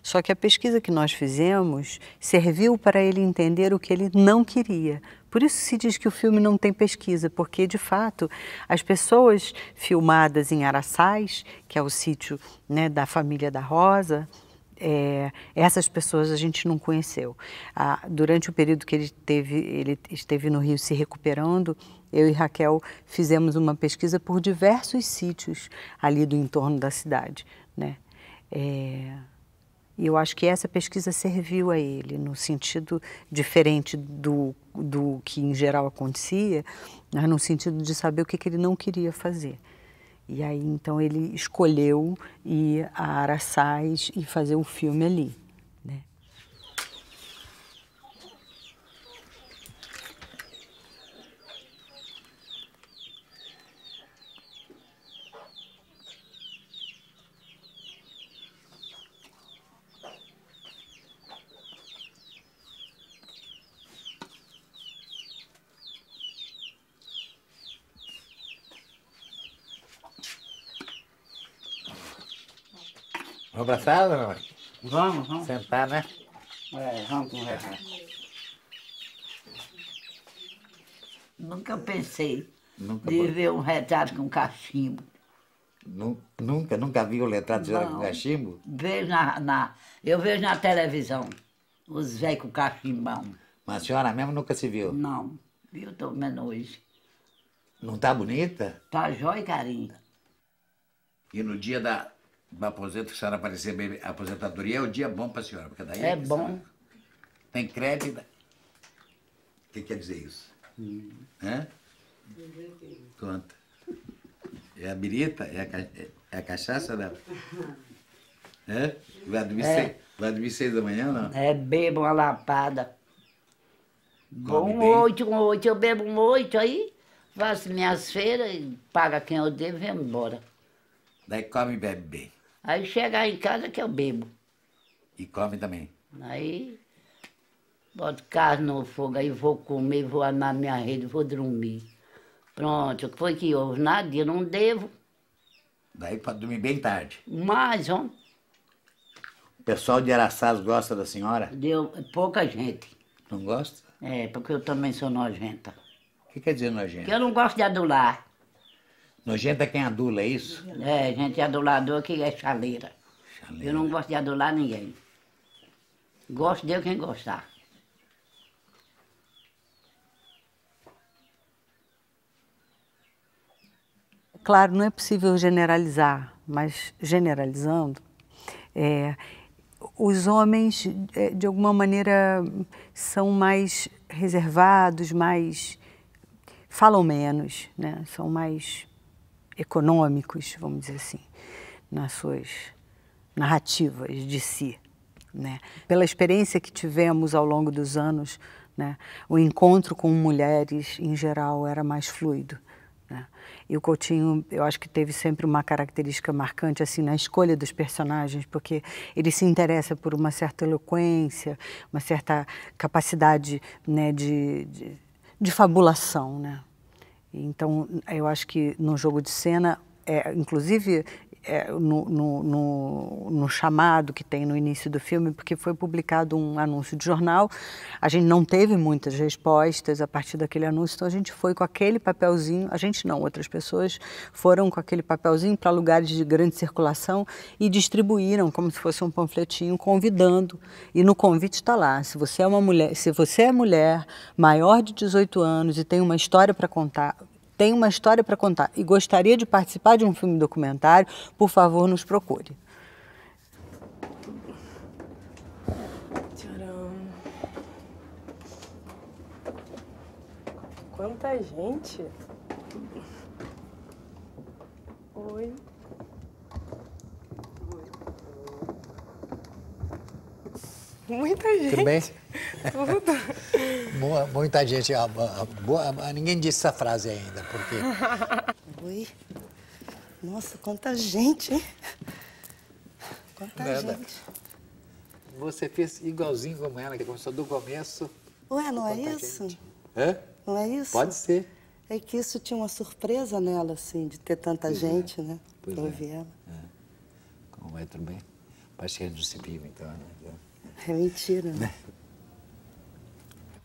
Speaker 2: Só que a pesquisa que nós fizemos serviu para ele entender o que ele não queria. Por isso se diz que o filme não tem pesquisa, porque, de fato, as pessoas filmadas em Araçás, que é o sítio, né, da família da Rosa, essas pessoas a gente não conheceu. Durante o período que ele esteve no Rio se recuperando, eu e Raquel fizemos uma pesquisa por diversos sítios ali do entorno da cidade, né? E eu acho que essa pesquisa serviu a ele, no sentido diferente do que em geral acontecia, mas no sentido de saber o que ele não queria fazer. E aí, então, ele escolheu ir a Araçás e fazer um filme ali, né?
Speaker 5: Vamos pra sala, não?
Speaker 12: Vamos.
Speaker 5: Sentar, né?
Speaker 12: Vamos conversar. Nunca pensei de ver um retrato com cachimbo.
Speaker 5: Nunca viu o retrato de senhora com cachimbo?
Speaker 12: Vejo eu vejo na televisão os velhos com cachimbão.
Speaker 5: Mas a senhora mesmo nunca se viu?
Speaker 12: Não, viu? Tô vendo hoje.
Speaker 5: Não tá bonita?
Speaker 12: Tá jóia e carinho.
Speaker 5: E no dia do aposento, que a senhora aparecer bem, a aposentadoria é o dia bom para a senhora, porque daí
Speaker 12: é bom.
Speaker 5: Tem crédito. O que quer dizer isso? Hã? Conta. É a birita? É a cachaça, não? É? Vai dormir 6 da manhã, não?
Speaker 12: Bebo uma lapada. Bom, 8 com 8, eu bebo um 8 aí, faço minhas feiras, pago quem eu devo e venho embora.
Speaker 5: Daí come e bebe bem.
Speaker 12: Aí chega em casa que eu bebo.
Speaker 5: E come também.
Speaker 12: Aí boto carne no fogo, aí vou comer, vou na minha rede, vou dormir. Pronto, o que foi que houve? Nada, eu não devo.
Speaker 5: Daí pode dormir bem tarde.
Speaker 12: Mas, ó.
Speaker 5: O pessoal de Araçás gosta da senhora?
Speaker 12: Pouca gente.
Speaker 5: Não gosta?
Speaker 12: É, porque eu também sou nojenta.
Speaker 5: O que quer dizer nojenta?
Speaker 12: Porque eu não gosto de adular.
Speaker 5: Nojenta é quem adula, é isso?
Speaker 12: É, gente adulador que é chaleira. Eu não gosto de adular ninguém. Gosto de quem gostar.
Speaker 2: Claro, não é possível generalizar, mas generalizando, os homens, de alguma maneira, são mais reservados, falam menos, né? São mais econômicos, vamos dizer assim, nas suas narrativas de si, né? Pela experiência que tivemos ao longo dos anos, né, o encontro com mulheres, em geral, era mais fluido, né? E o Coutinho, eu acho que teve sempre uma característica marcante assim na escolha dos personagens, porque ele se interessa por uma certa eloquência, uma certa capacidade, né, de fabulação, né? Então, eu acho que no jogo de cena, inclusive no chamado que tem no início do filme, porque foi publicado um anúncio de jornal, a gente não teve muitas respostas a partir daquele anúncio, então a gente foi com aquele papelzinho, a gente não, outras pessoas foram com aquele papelzinho para lugares de grande circulação e distribuíram como se fosse um panfletinho convidando, e no convite está lá, se você é mulher maior de 18 anos e tem uma história para contar, e gostaria de participar de um filme documentário, por favor, nos procure.
Speaker 18: Tcharam. Quanta gente. Oi. Muita gente.
Speaker 19: Tudo bem?
Speaker 18: Tudo.
Speaker 19: Muita gente. Ninguém disse essa frase ainda, porque...
Speaker 18: Oi. Nossa, quanta gente, hein? Quanta gente.
Speaker 19: Você fez igualzinho como ela, que começou do começo.
Speaker 18: Ué, não é isso?
Speaker 19: Hã?
Speaker 18: Não é isso?
Speaker 19: Pode ser.
Speaker 18: É que isso tinha uma surpresa nela, assim, de ter tanta gente, né?
Speaker 19: Pois
Speaker 18: pra ouvir ela.
Speaker 19: Como vai, tudo bem? Parece que a gente não se viu, então, né?
Speaker 18: É mentira, né?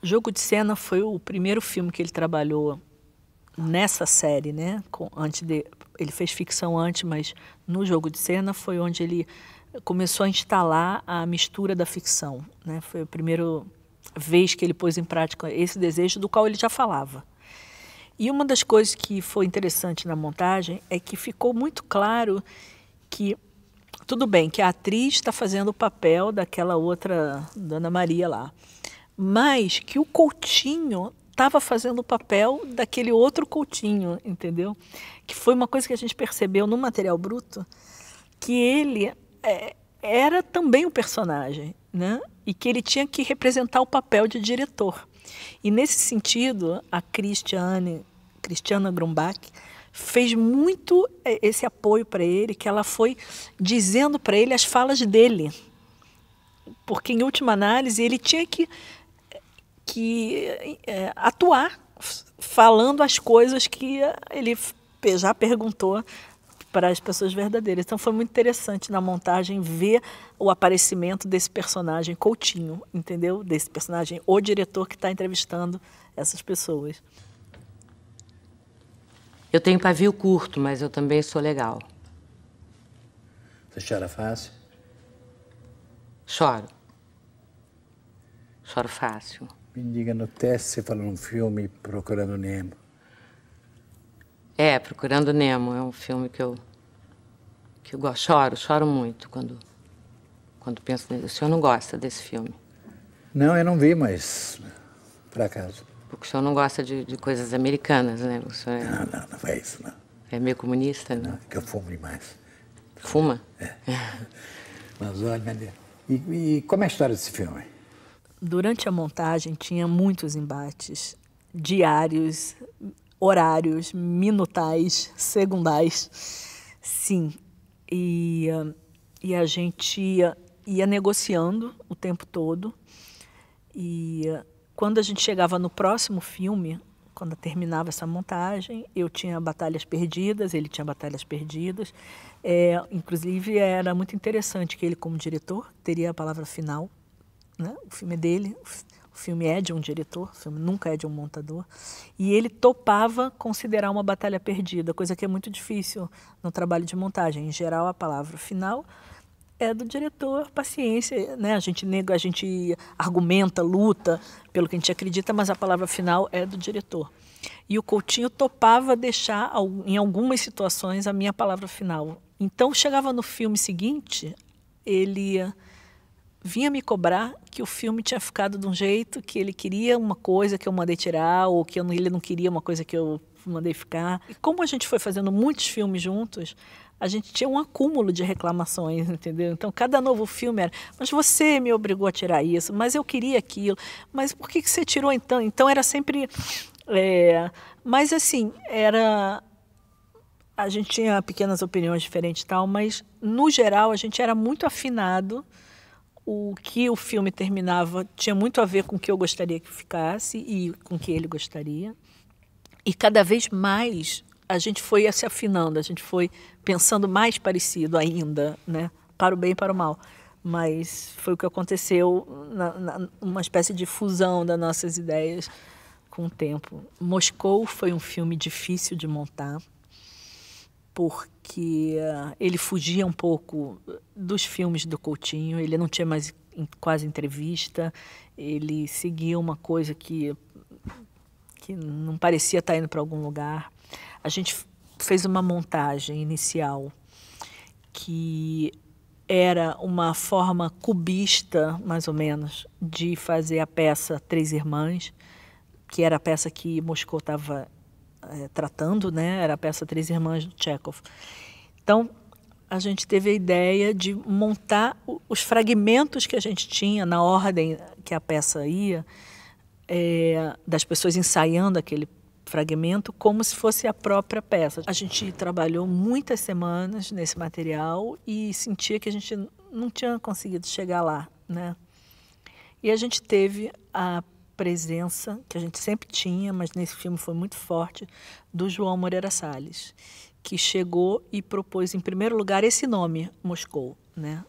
Speaker 7: Jogo de Cena foi o primeiro filme que ele trabalhou nessa série, né? Ele fez ficção antes, mas no Jogo de Cena foi onde ele começou a instalar a mistura da ficção, né? Foi a primeira vez que ele pôs em prática esse desejo do qual ele já falava. E uma das coisas que foi interessante na montagem é que ficou muito claro que tudo bem que a atriz está fazendo o papel daquela outra Dona Maria lá, mas que o Coutinho estava fazendo o papel daquele outro Coutinho, entendeu? Que foi uma coisa que a gente percebeu no material bruto, que ele era também o personagem, né? E que ele tinha que representar o papel de diretor. E nesse sentido, a Cristiana Grumbach fez muito esse apoio para ele, que ela foi dizendo para ele as falas dele. Porque, em última análise, ele tinha que atuar falando as coisas que ele já perguntou para as pessoas verdadeiras. Então foi muito interessante na montagem ver o aparecimento desse personagem Coutinho, entendeu? Desse personagem, o diretor que está entrevistando essas pessoas.
Speaker 12: Eu tenho pavio curto, mas eu também sou legal.
Speaker 20: Você chora fácil?
Speaker 12: Choro. Choro fácil.
Speaker 20: Me diga, no teste você falou num filme Procurando Nemo.
Speaker 12: Procurando Nemo é um filme que eu gosto. Choro muito quando penso nele. O senhor não gosta desse filme?
Speaker 20: Não, eu não vi, mas por acaso.
Speaker 12: Porque o senhor não gosta de coisas americanas, né? O senhor
Speaker 20: Não é isso, não.
Speaker 12: É meio comunista, né?
Speaker 20: Não, é que eu fumo demais.
Speaker 12: Fuma?
Speaker 20: Mas olha, e como é a história desse filme?
Speaker 7: Durante a montagem tinha muitos embates diários, horários, minutais, segundais, sim. E a gente ia negociando o tempo todo. E quando a gente chegava no próximo filme, quando terminava essa montagem, eu tinha batalhas perdidas, ele tinha batalhas perdidas. Inclusive, era muito interessante que ele, como diretor, teria a palavra final, né? O filme é dele, o filme é de um diretor, o filme nunca é de um montador. E ele topava considerar uma batalha perdida, coisa que é muito difícil no trabalho de montagem. Em geral, a palavra final é do diretor, paciência, né? A gente argumenta, luta pelo que a gente acredita, mas a palavra final é do diretor. E o Coutinho topava deixar, em algumas situações, a minha palavra final. Então, chegava no filme seguinte, ele vinha me cobrar que o filme tinha ficado de um jeito, que ele queria uma coisa que eu mandei tirar, ou que ele não queria uma coisa que eu mandei ficar. E como a gente foi fazendo muitos filmes juntos, a gente tinha um acúmulo de reclamações, entendeu? Então, cada novo filme era, mas você me obrigou a tirar isso, mas eu queria aquilo, mas por que você tirou então? Então, era sempre... mas, assim, a gente tinha pequenas opiniões diferentes e tal, mas, no geral, a gente era muito afinado. O que o filme terminava tinha muito a ver com o que eu gostaria que ficasse e com o que ele gostaria. E cada vez mais a gente foi se afinando, a gente foi pensando mais parecido ainda, né? Para o bem e para o mal. Mas foi o que aconteceu, uma espécie de fusão das nossas ideias com o tempo. Moscou foi um filme difícil de montar, porque ele fugia um pouco dos filmes do Coutinho, ele não tinha mais quase entrevista, ele seguia uma coisa que não parecia estar indo para algum lugar. A gente fez uma montagem inicial que era uma forma cubista, mais ou menos, de fazer a peça Três Irmãs, que era a peça que Moscou estava tratando, né? Era a peça Três Irmãs do Tchekhov. Então, a gente teve a ideia de montar os fragmentos que a gente tinha na ordem que a peça ia, das pessoas ensaiando aquele fragmento como se fosse a própria peça. A gente trabalhou muitas semanas nesse material e sentia que a gente não tinha conseguido chegar lá, né? E a gente teve a presença, que a gente sempre tinha, mas nesse filme foi muito forte, do João Moreira Salles, que chegou e propôs, em primeiro lugar, esse nome, Moscou, né?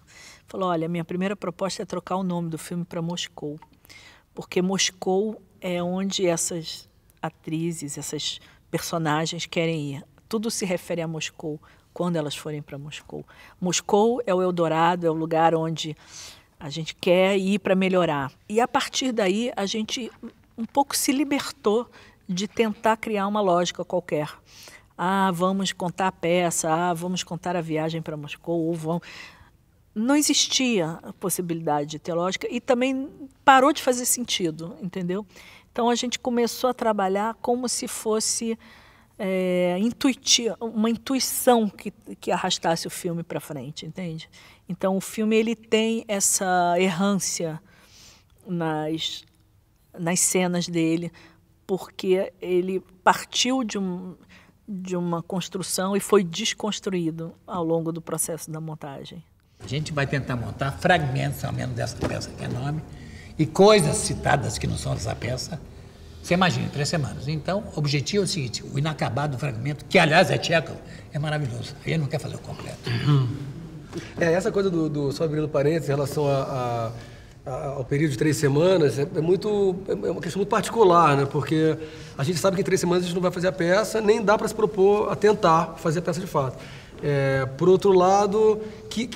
Speaker 7: Falou, olha, minha primeira proposta é trocar o nome do filme para Moscou, porque Moscou é onde essas atrizes, essas personagens querem ir. Tudo se refere a Moscou quando elas forem para Moscou. Moscou é o Eldorado, é o lugar onde a gente quer ir para melhorar. E a partir daí a gente um pouco se libertou de tentar criar uma lógica qualquer. Vamos contar a peça, vamos contar a viagem para Moscou, ou vamos... não existia a possibilidade teológica e também parou de fazer sentido, entendeu? Então a gente começou a trabalhar como se fosse uma intuição que arrastasse o filme para frente, entende? Então o filme ele tem essa errância nas cenas dele, porque ele partiu de uma construção e foi desconstruído ao longo do processo da montagem.
Speaker 20: A gente vai tentar montar fragmentos, ao menos, dessa peça que é enorme, e coisas citadas que não são dessa peça. Você imagina, 3 semanas. Então, o objetivo é o seguinte, o inacabado fragmento, que, aliás, é Tchekhov, é maravilhoso. Aí ele não quer fazer o completo.
Speaker 21: Essa coisa só abrindo parênteses, em relação ao período de 3 semanas, é uma questão muito particular, né? Porque a gente sabe que em 3 semanas a gente não vai fazer a peça, nem dá para se propor a tentar fazer a peça de fato. Por outro lado, que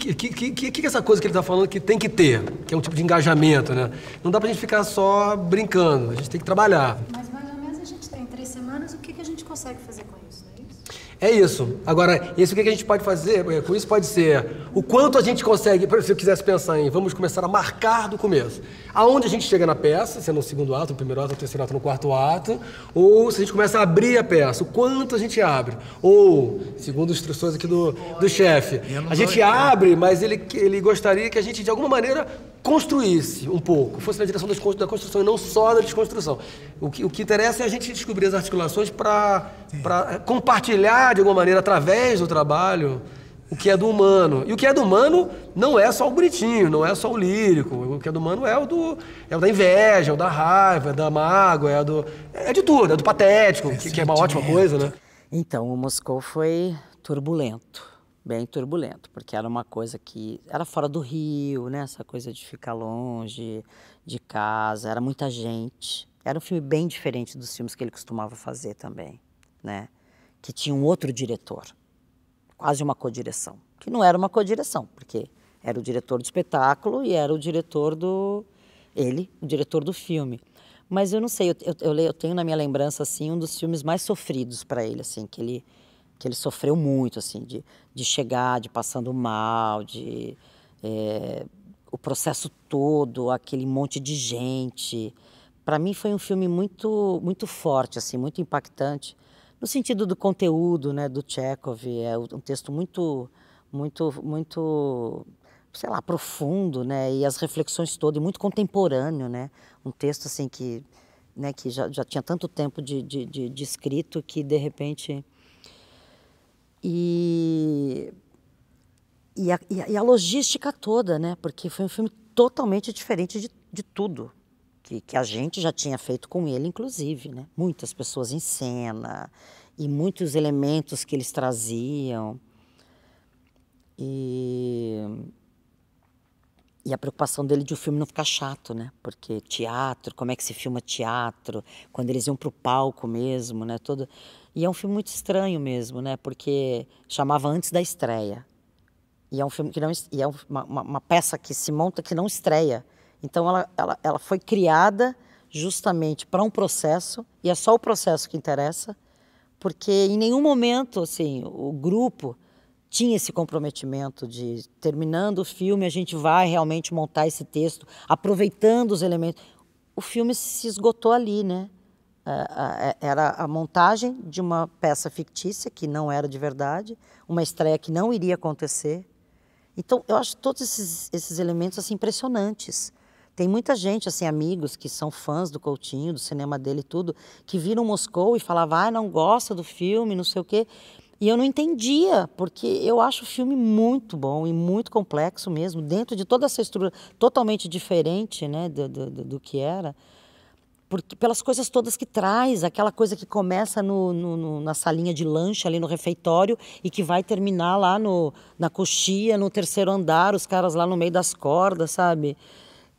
Speaker 21: essa coisa que ele está falando que tem que ter, que é um tipo de engajamento, né? Não dá para a gente ficar só brincando, a gente tem que trabalhar.
Speaker 4: Mas mais ou menos a gente tem 3 semanas, o que a gente consegue fazer com isso, não é isso?
Speaker 21: É isso. Agora, o que a gente pode fazer com isso pode ser o quanto a gente consegue, se eu quisesse pensar em vamos começar a marcar do começo. Aonde a gente chega na peça, se é no 2º ato, no 1º ato, no 3º ato, no 4º ato, ou se a gente começa a abrir a peça, o quanto a gente abre. Ou, segundo as instruções aqui do chefe, a gente abre, mas ele gostaria que a gente, de alguma maneira, construísse um pouco, fosse na direção da construção e não só da desconstrução. O que interessa é a gente descobrir as articulações para compartilhar, de alguma maneira, através do trabalho, o que é do humano. E o que é do humano não é só o bonitinho, não é só o lírico. O que é do humano é o da inveja, é o da raiva, é da mágoa, é de tudo, é do patético, que é uma ótima coisa, né?
Speaker 1: Então, o Moscou foi turbulento, bem turbulento, porque era uma coisa que era fora do Rio, né? Essa coisa de ficar longe de casa, era muita gente. Era um filme bem diferente dos filmes que ele costumava fazer também, né? Que tinha um outro diretor, quase uma codireção, que não era uma codireção, porque era o diretor do espetáculo e era o diretor o diretor do filme. Mas eu não sei, eu tenho na minha lembrança, assim, um dos filmes mais sofridos para ele, assim, que ele sofreu muito, assim, de chegar, de passando mal, o processo todo, aquele monte de gente. Para mim foi um filme muito, muito forte, assim, muito impactante, no sentido do conteúdo, né, do Tchekhov. É um texto muito, muito, muito, sei lá, profundo, né, e as reflexões todas, e muito contemporâneo, né, um texto assim que já tinha tanto tempo de escrito que de repente e a logística toda, né, porque foi um filme totalmente diferente de tudo que a gente já tinha feito com ele, inclusive, né? Muitas pessoas em cena e muitos elementos que eles traziam. E a preocupação dele de o filme não ficar chato, né? Porque teatro, como é que se filma teatro, quando eles iam para o palco mesmo, né? E é um filme muito estranho mesmo, né? Porque chamava Antes da Estreia. E é um filme que não, e é uma peça que se monta que não estreia. Então ela foi criada justamente para um processo, e é só o processo que interessa, porque em nenhum momento assim, o grupo tinha esse comprometimento de, terminando o filme, a gente vai realmente montar esse texto, aproveitando os elementos. O filme se esgotou ali, né? Era a montagem de uma peça fictícia, que não era de verdade, uma estreia que não iria acontecer. Então, eu acho todos esses elementos assim, impressionantes. Tem muita gente, assim, amigos que são fãs do Coutinho, do cinema dele e tudo, que viram Moscou e falavam, não gosta do filme, não sei o quê. E eu não entendia, porque eu acho o filme muito bom e muito complexo mesmo, dentro de toda essa estrutura totalmente diferente, né, do que era. Porque, pelas coisas todas que traz, aquela coisa que começa na salinha de lanche, ali no refeitório, e que vai terminar lá na coxia, no 3º andar, os caras lá no meio das cordas, sabe?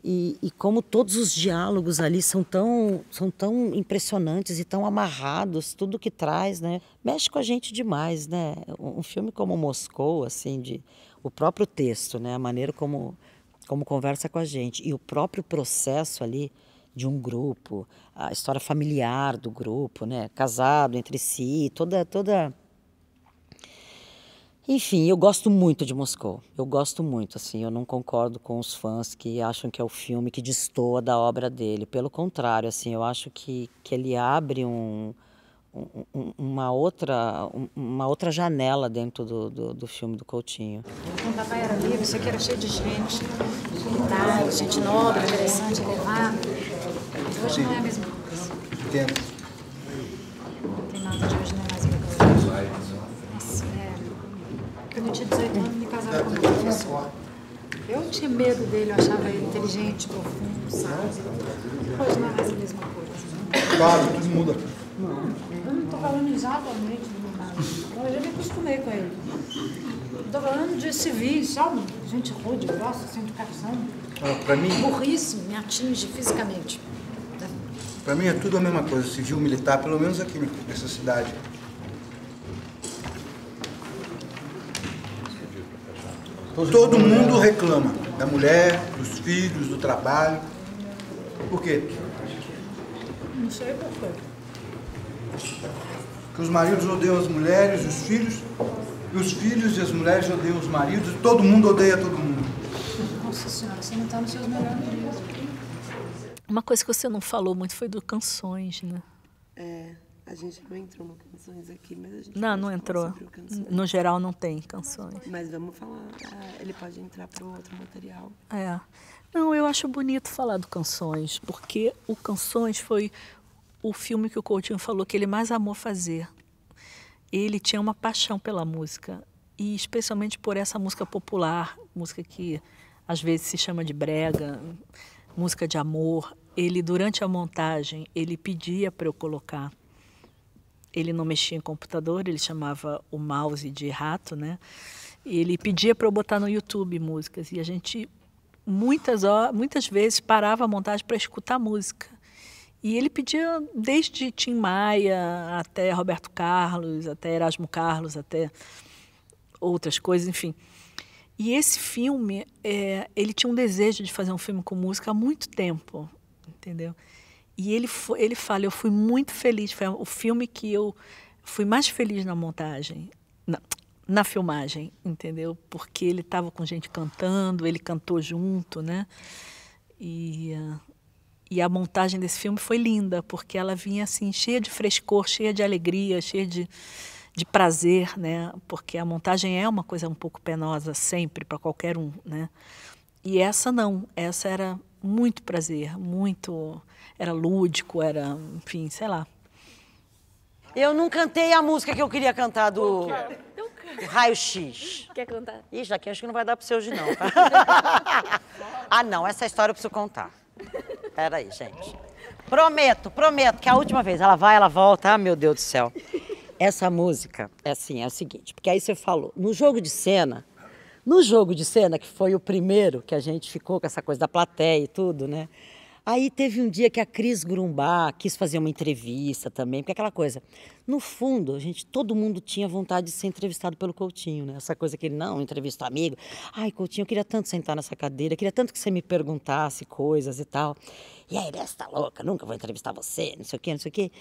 Speaker 1: E como todos os diálogos ali são tão impressionantes e tão amarrados, tudo que traz, né? Mexe com a gente demais, né? Um filme como Moscou, assim, o próprio texto, né? A maneira como conversa com a gente, e o próprio processo ali de um grupo, a história familiar do grupo, né? Casado entre si, toda Enfim, eu gosto muito de Moscou. Eu gosto muito, assim, eu não concordo com os fãs que acham que é o filme que destoa da obra dele. Pelo contrário, assim, eu acho que ele abre uma outra janela dentro do filme do Coutinho.
Speaker 4: Quando o papai era vivo, isso aqui era cheio de gente, militares, gente nobre, interessante, elevada. Hoje não é a mesma coisa.
Speaker 3: Entendo.
Speaker 4: Não tem nada de hoje, não é mais a mesma coisa. Nossa, quando eu tinha 18 anos, me casava com uma professora. Eu tinha medo dele, eu achava ele inteligente, profundo, sábio. Hoje não é mais a mesma coisa.
Speaker 3: Claro, tudo muda.
Speaker 4: Eu não estou falando exatamente do meu marido. Eu já me acostumei com ele. Estou falando de civis, sabe? Gente rude, grossa, sem educação.
Speaker 3: Para mim...
Speaker 4: Burrice me atinge fisicamente.
Speaker 3: Para mim é tudo a mesma coisa, civil, militar, pelo menos aqui nessa cidade. Todo mundo reclama da mulher, dos filhos, do trabalho. Por quê?
Speaker 4: Não sei por quê.
Speaker 3: Que os maridos odeiam as mulheres, os filhos e as mulheres odeiam os maridos, e todo mundo odeia todo mundo.
Speaker 4: Nossa senhora, você não está nos seus melhores dias.
Speaker 7: Uma coisa que você não falou muito foi do Canções, né?
Speaker 18: A gente não entrou no Canções aqui, mas a gente
Speaker 7: não entrou. No geral não tem Canções.
Speaker 18: Mas vamos falar, ele pode entrar para outro material.
Speaker 7: Não, eu acho bonito falar do Canções, porque o Canções foi o filme que o Coutinho falou que ele mais amou fazer. Ele tinha uma paixão pela música, e especialmente por essa música popular, música que às vezes se chama de brega, música de amor. Ele, durante a montagem, ele pedia para eu colocar. Ele não mexia em computador, ele chamava o mouse de rato, né? Ele pedia para eu botar no YouTube músicas, e a gente muitas vezes parava a montagem para escutar música. E ele pedia desde Tim Maia até Roberto Carlos, até Erasmo Carlos, até outras coisas, enfim. E esse filme, ele tinha um desejo de fazer um filme com música há muito tempo, entendeu? E ele fala, eu fui muito feliz, foi o filme que eu fui mais feliz na montagem, na filmagem, entendeu? Porque ele estava com gente cantando, ele cantou junto, né? E a montagem desse filme foi linda, porque ela vinha assim, cheia de frescor, cheia de alegria, cheia de prazer, né? Porque a montagem é uma coisa um pouco penosa sempre, para qualquer um, né? E essa não, essa era muito prazer, era lúdico, era, enfim, sei lá.
Speaker 1: Eu não cantei a música que eu queria cantar do Raio X.
Speaker 17: Quer cantar?
Speaker 1: Ixi, daqui acho que não vai dar para você hoje não, tá? Não, essa história eu preciso contar. Peraí, gente. Prometo que a última vez, ela vai, ela volta, meu Deus do céu. Essa música é o seguinte, porque aí você falou, no jogo de cena, que foi o primeiro que a gente ficou com essa coisa da plateia e tudo, né? Aí teve um dia que a Cris Grumbá quis fazer uma entrevista também, porque aquela coisa, no fundo, todo mundo tinha vontade de ser entrevistado pelo Coutinho, né? Essa coisa que ele, não, entrevista amigo. Ai, Coutinho, eu queria tanto sentar nessa cadeira, queria tanto que você me perguntasse coisas e tal. E aí, você tá louca, nunca vou entrevistar você, não sei o quê, não sei o quê.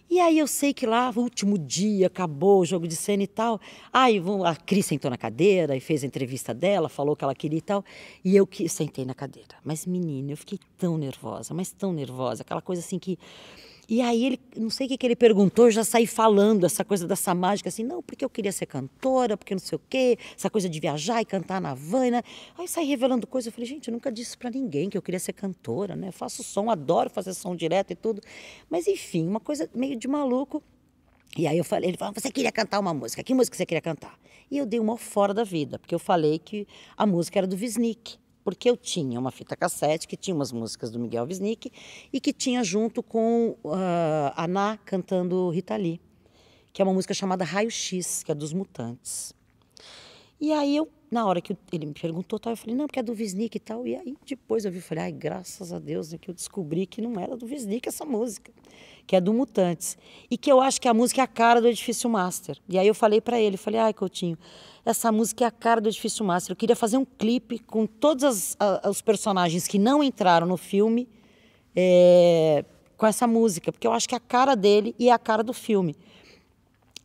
Speaker 1: E aí eu sei que lá, no último dia, acabou o jogo de cena e tal. Aí a Cris sentou na cadeira e fez a entrevista dela, falou o que ela queria e tal. E eu sentei na cadeira. Mas, menina, eu fiquei tão nervosa, mas tão nervosa. Aquela coisa assim que... E aí ele, não sei o que ele perguntou, eu já saí falando essa coisa dessa mágica, assim, não, porque eu queria ser cantora, porque não sei o quê, essa coisa de viajar e cantar na van, né? Aí saí revelando coisas, eu falei, gente, eu nunca disse pra ninguém que eu queria ser cantora, né? Eu faço som, adoro fazer som direto e tudo. Mas enfim, uma coisa meio de maluco. E aí ele falou, você queria cantar uma música, que música você queria cantar? E eu dei uma fora da vida, porque eu falei que a música era do Wisnik. Porque eu tinha uma fita cassete que tinha umas músicas do Miguel Wisnik e que tinha junto com a Ná cantando Rita Lee, que é uma música chamada Raio X, que é dos Mutantes. E aí na hora que ele me perguntou, eu falei, não, porque é do Wisnik e tal. E aí depois eu falei, ai, graças a Deus, que eu descobri que não era do Wisnik essa música, que é do Mutantes. E que eu acho que a música é a cara do Edifício Master. E aí eu falei para ele, ai, Coutinho, essa música é a cara do Edifício Master. Eu queria fazer um clipe com todos os personagens que não entraram no filme com essa música, porque eu acho que é a cara dele e é a cara do filme.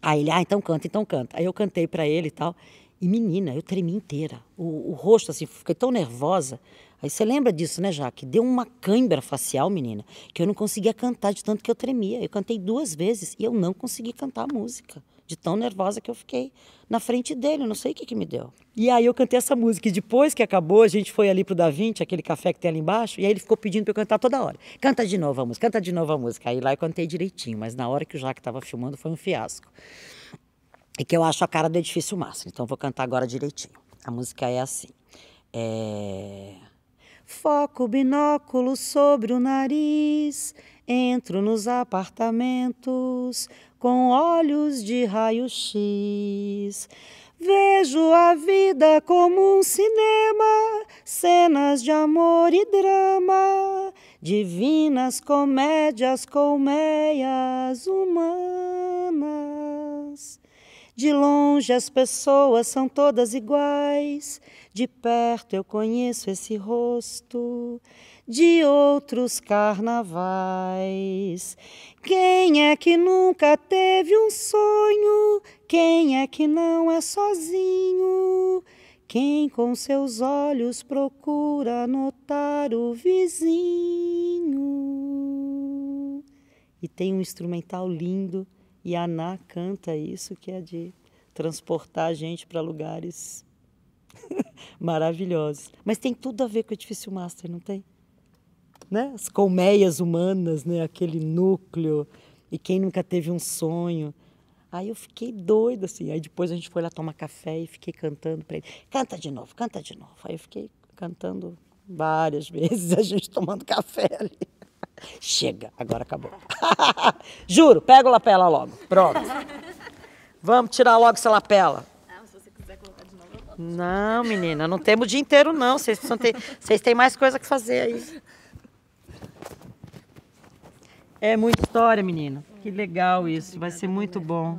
Speaker 1: Aí ele, então canta. Aí eu cantei para ele e tal. E menina, eu tremi inteira. O rosto, assim, fiquei tão nervosa. Aí você lembra disso, né, Jaque? Deu uma cãibra facial, menina, que eu não conseguia cantar de tanto que eu tremia. Eu cantei 2 vezes e eu não consegui cantar a música, de tão nervosa que eu fiquei na frente dele. Eu não sei o que me deu. E aí eu cantei essa música. E depois que acabou, a gente foi ali pro Da Vinci, aquele café que tem ali embaixo, e aí ele ficou pedindo pra eu cantar toda hora. Canta de novo a música, canta de novo a música. Aí lá eu cantei direitinho, mas na hora que o Jaque estava filmando foi um fiasco. E que eu acho a cara do Edifício Master. Então eu vou cantar agora direitinho. A música é assim. Foco o binóculo sobre o nariz, entro nos apartamentos com olhos de raio-x. Vejo a vida como um cinema, cenas de amor e drama, divinas comédias colmeias humanas. De longe as pessoas são todas iguais, de perto eu conheço esse rosto de outros carnavais. Quem é que nunca teve um sonho? Quem é que não é sozinho? Quem com seus olhos procura notar o vizinho? E tem um instrumental lindo. E a Ana canta isso, que é de transportar a gente para lugares maravilhosos. Mas tem tudo a ver com o Edifício Master, não tem? Né? As colmeias humanas, né? Aquele núcleo. E quem nunca teve um sonho. Aí eu fiquei doida, assim. Aí depois a gente foi lá tomar café e fiquei cantando para ele. Canta de novo, canta de novo. Aí eu fiquei cantando várias vezes, a gente tomando café ali. Chega, agora acabou. Juro, pega o lapela logo. Pronto. Vamos tirar logo essa lapela.
Speaker 7: Se você quiser colocar de novo, eu boto.
Speaker 1: Não, menina, não temos o dia inteiro, não. Vocês têm mais coisa que fazer aí. É muita história, menina. Que legal isso. Vai ser muito bom.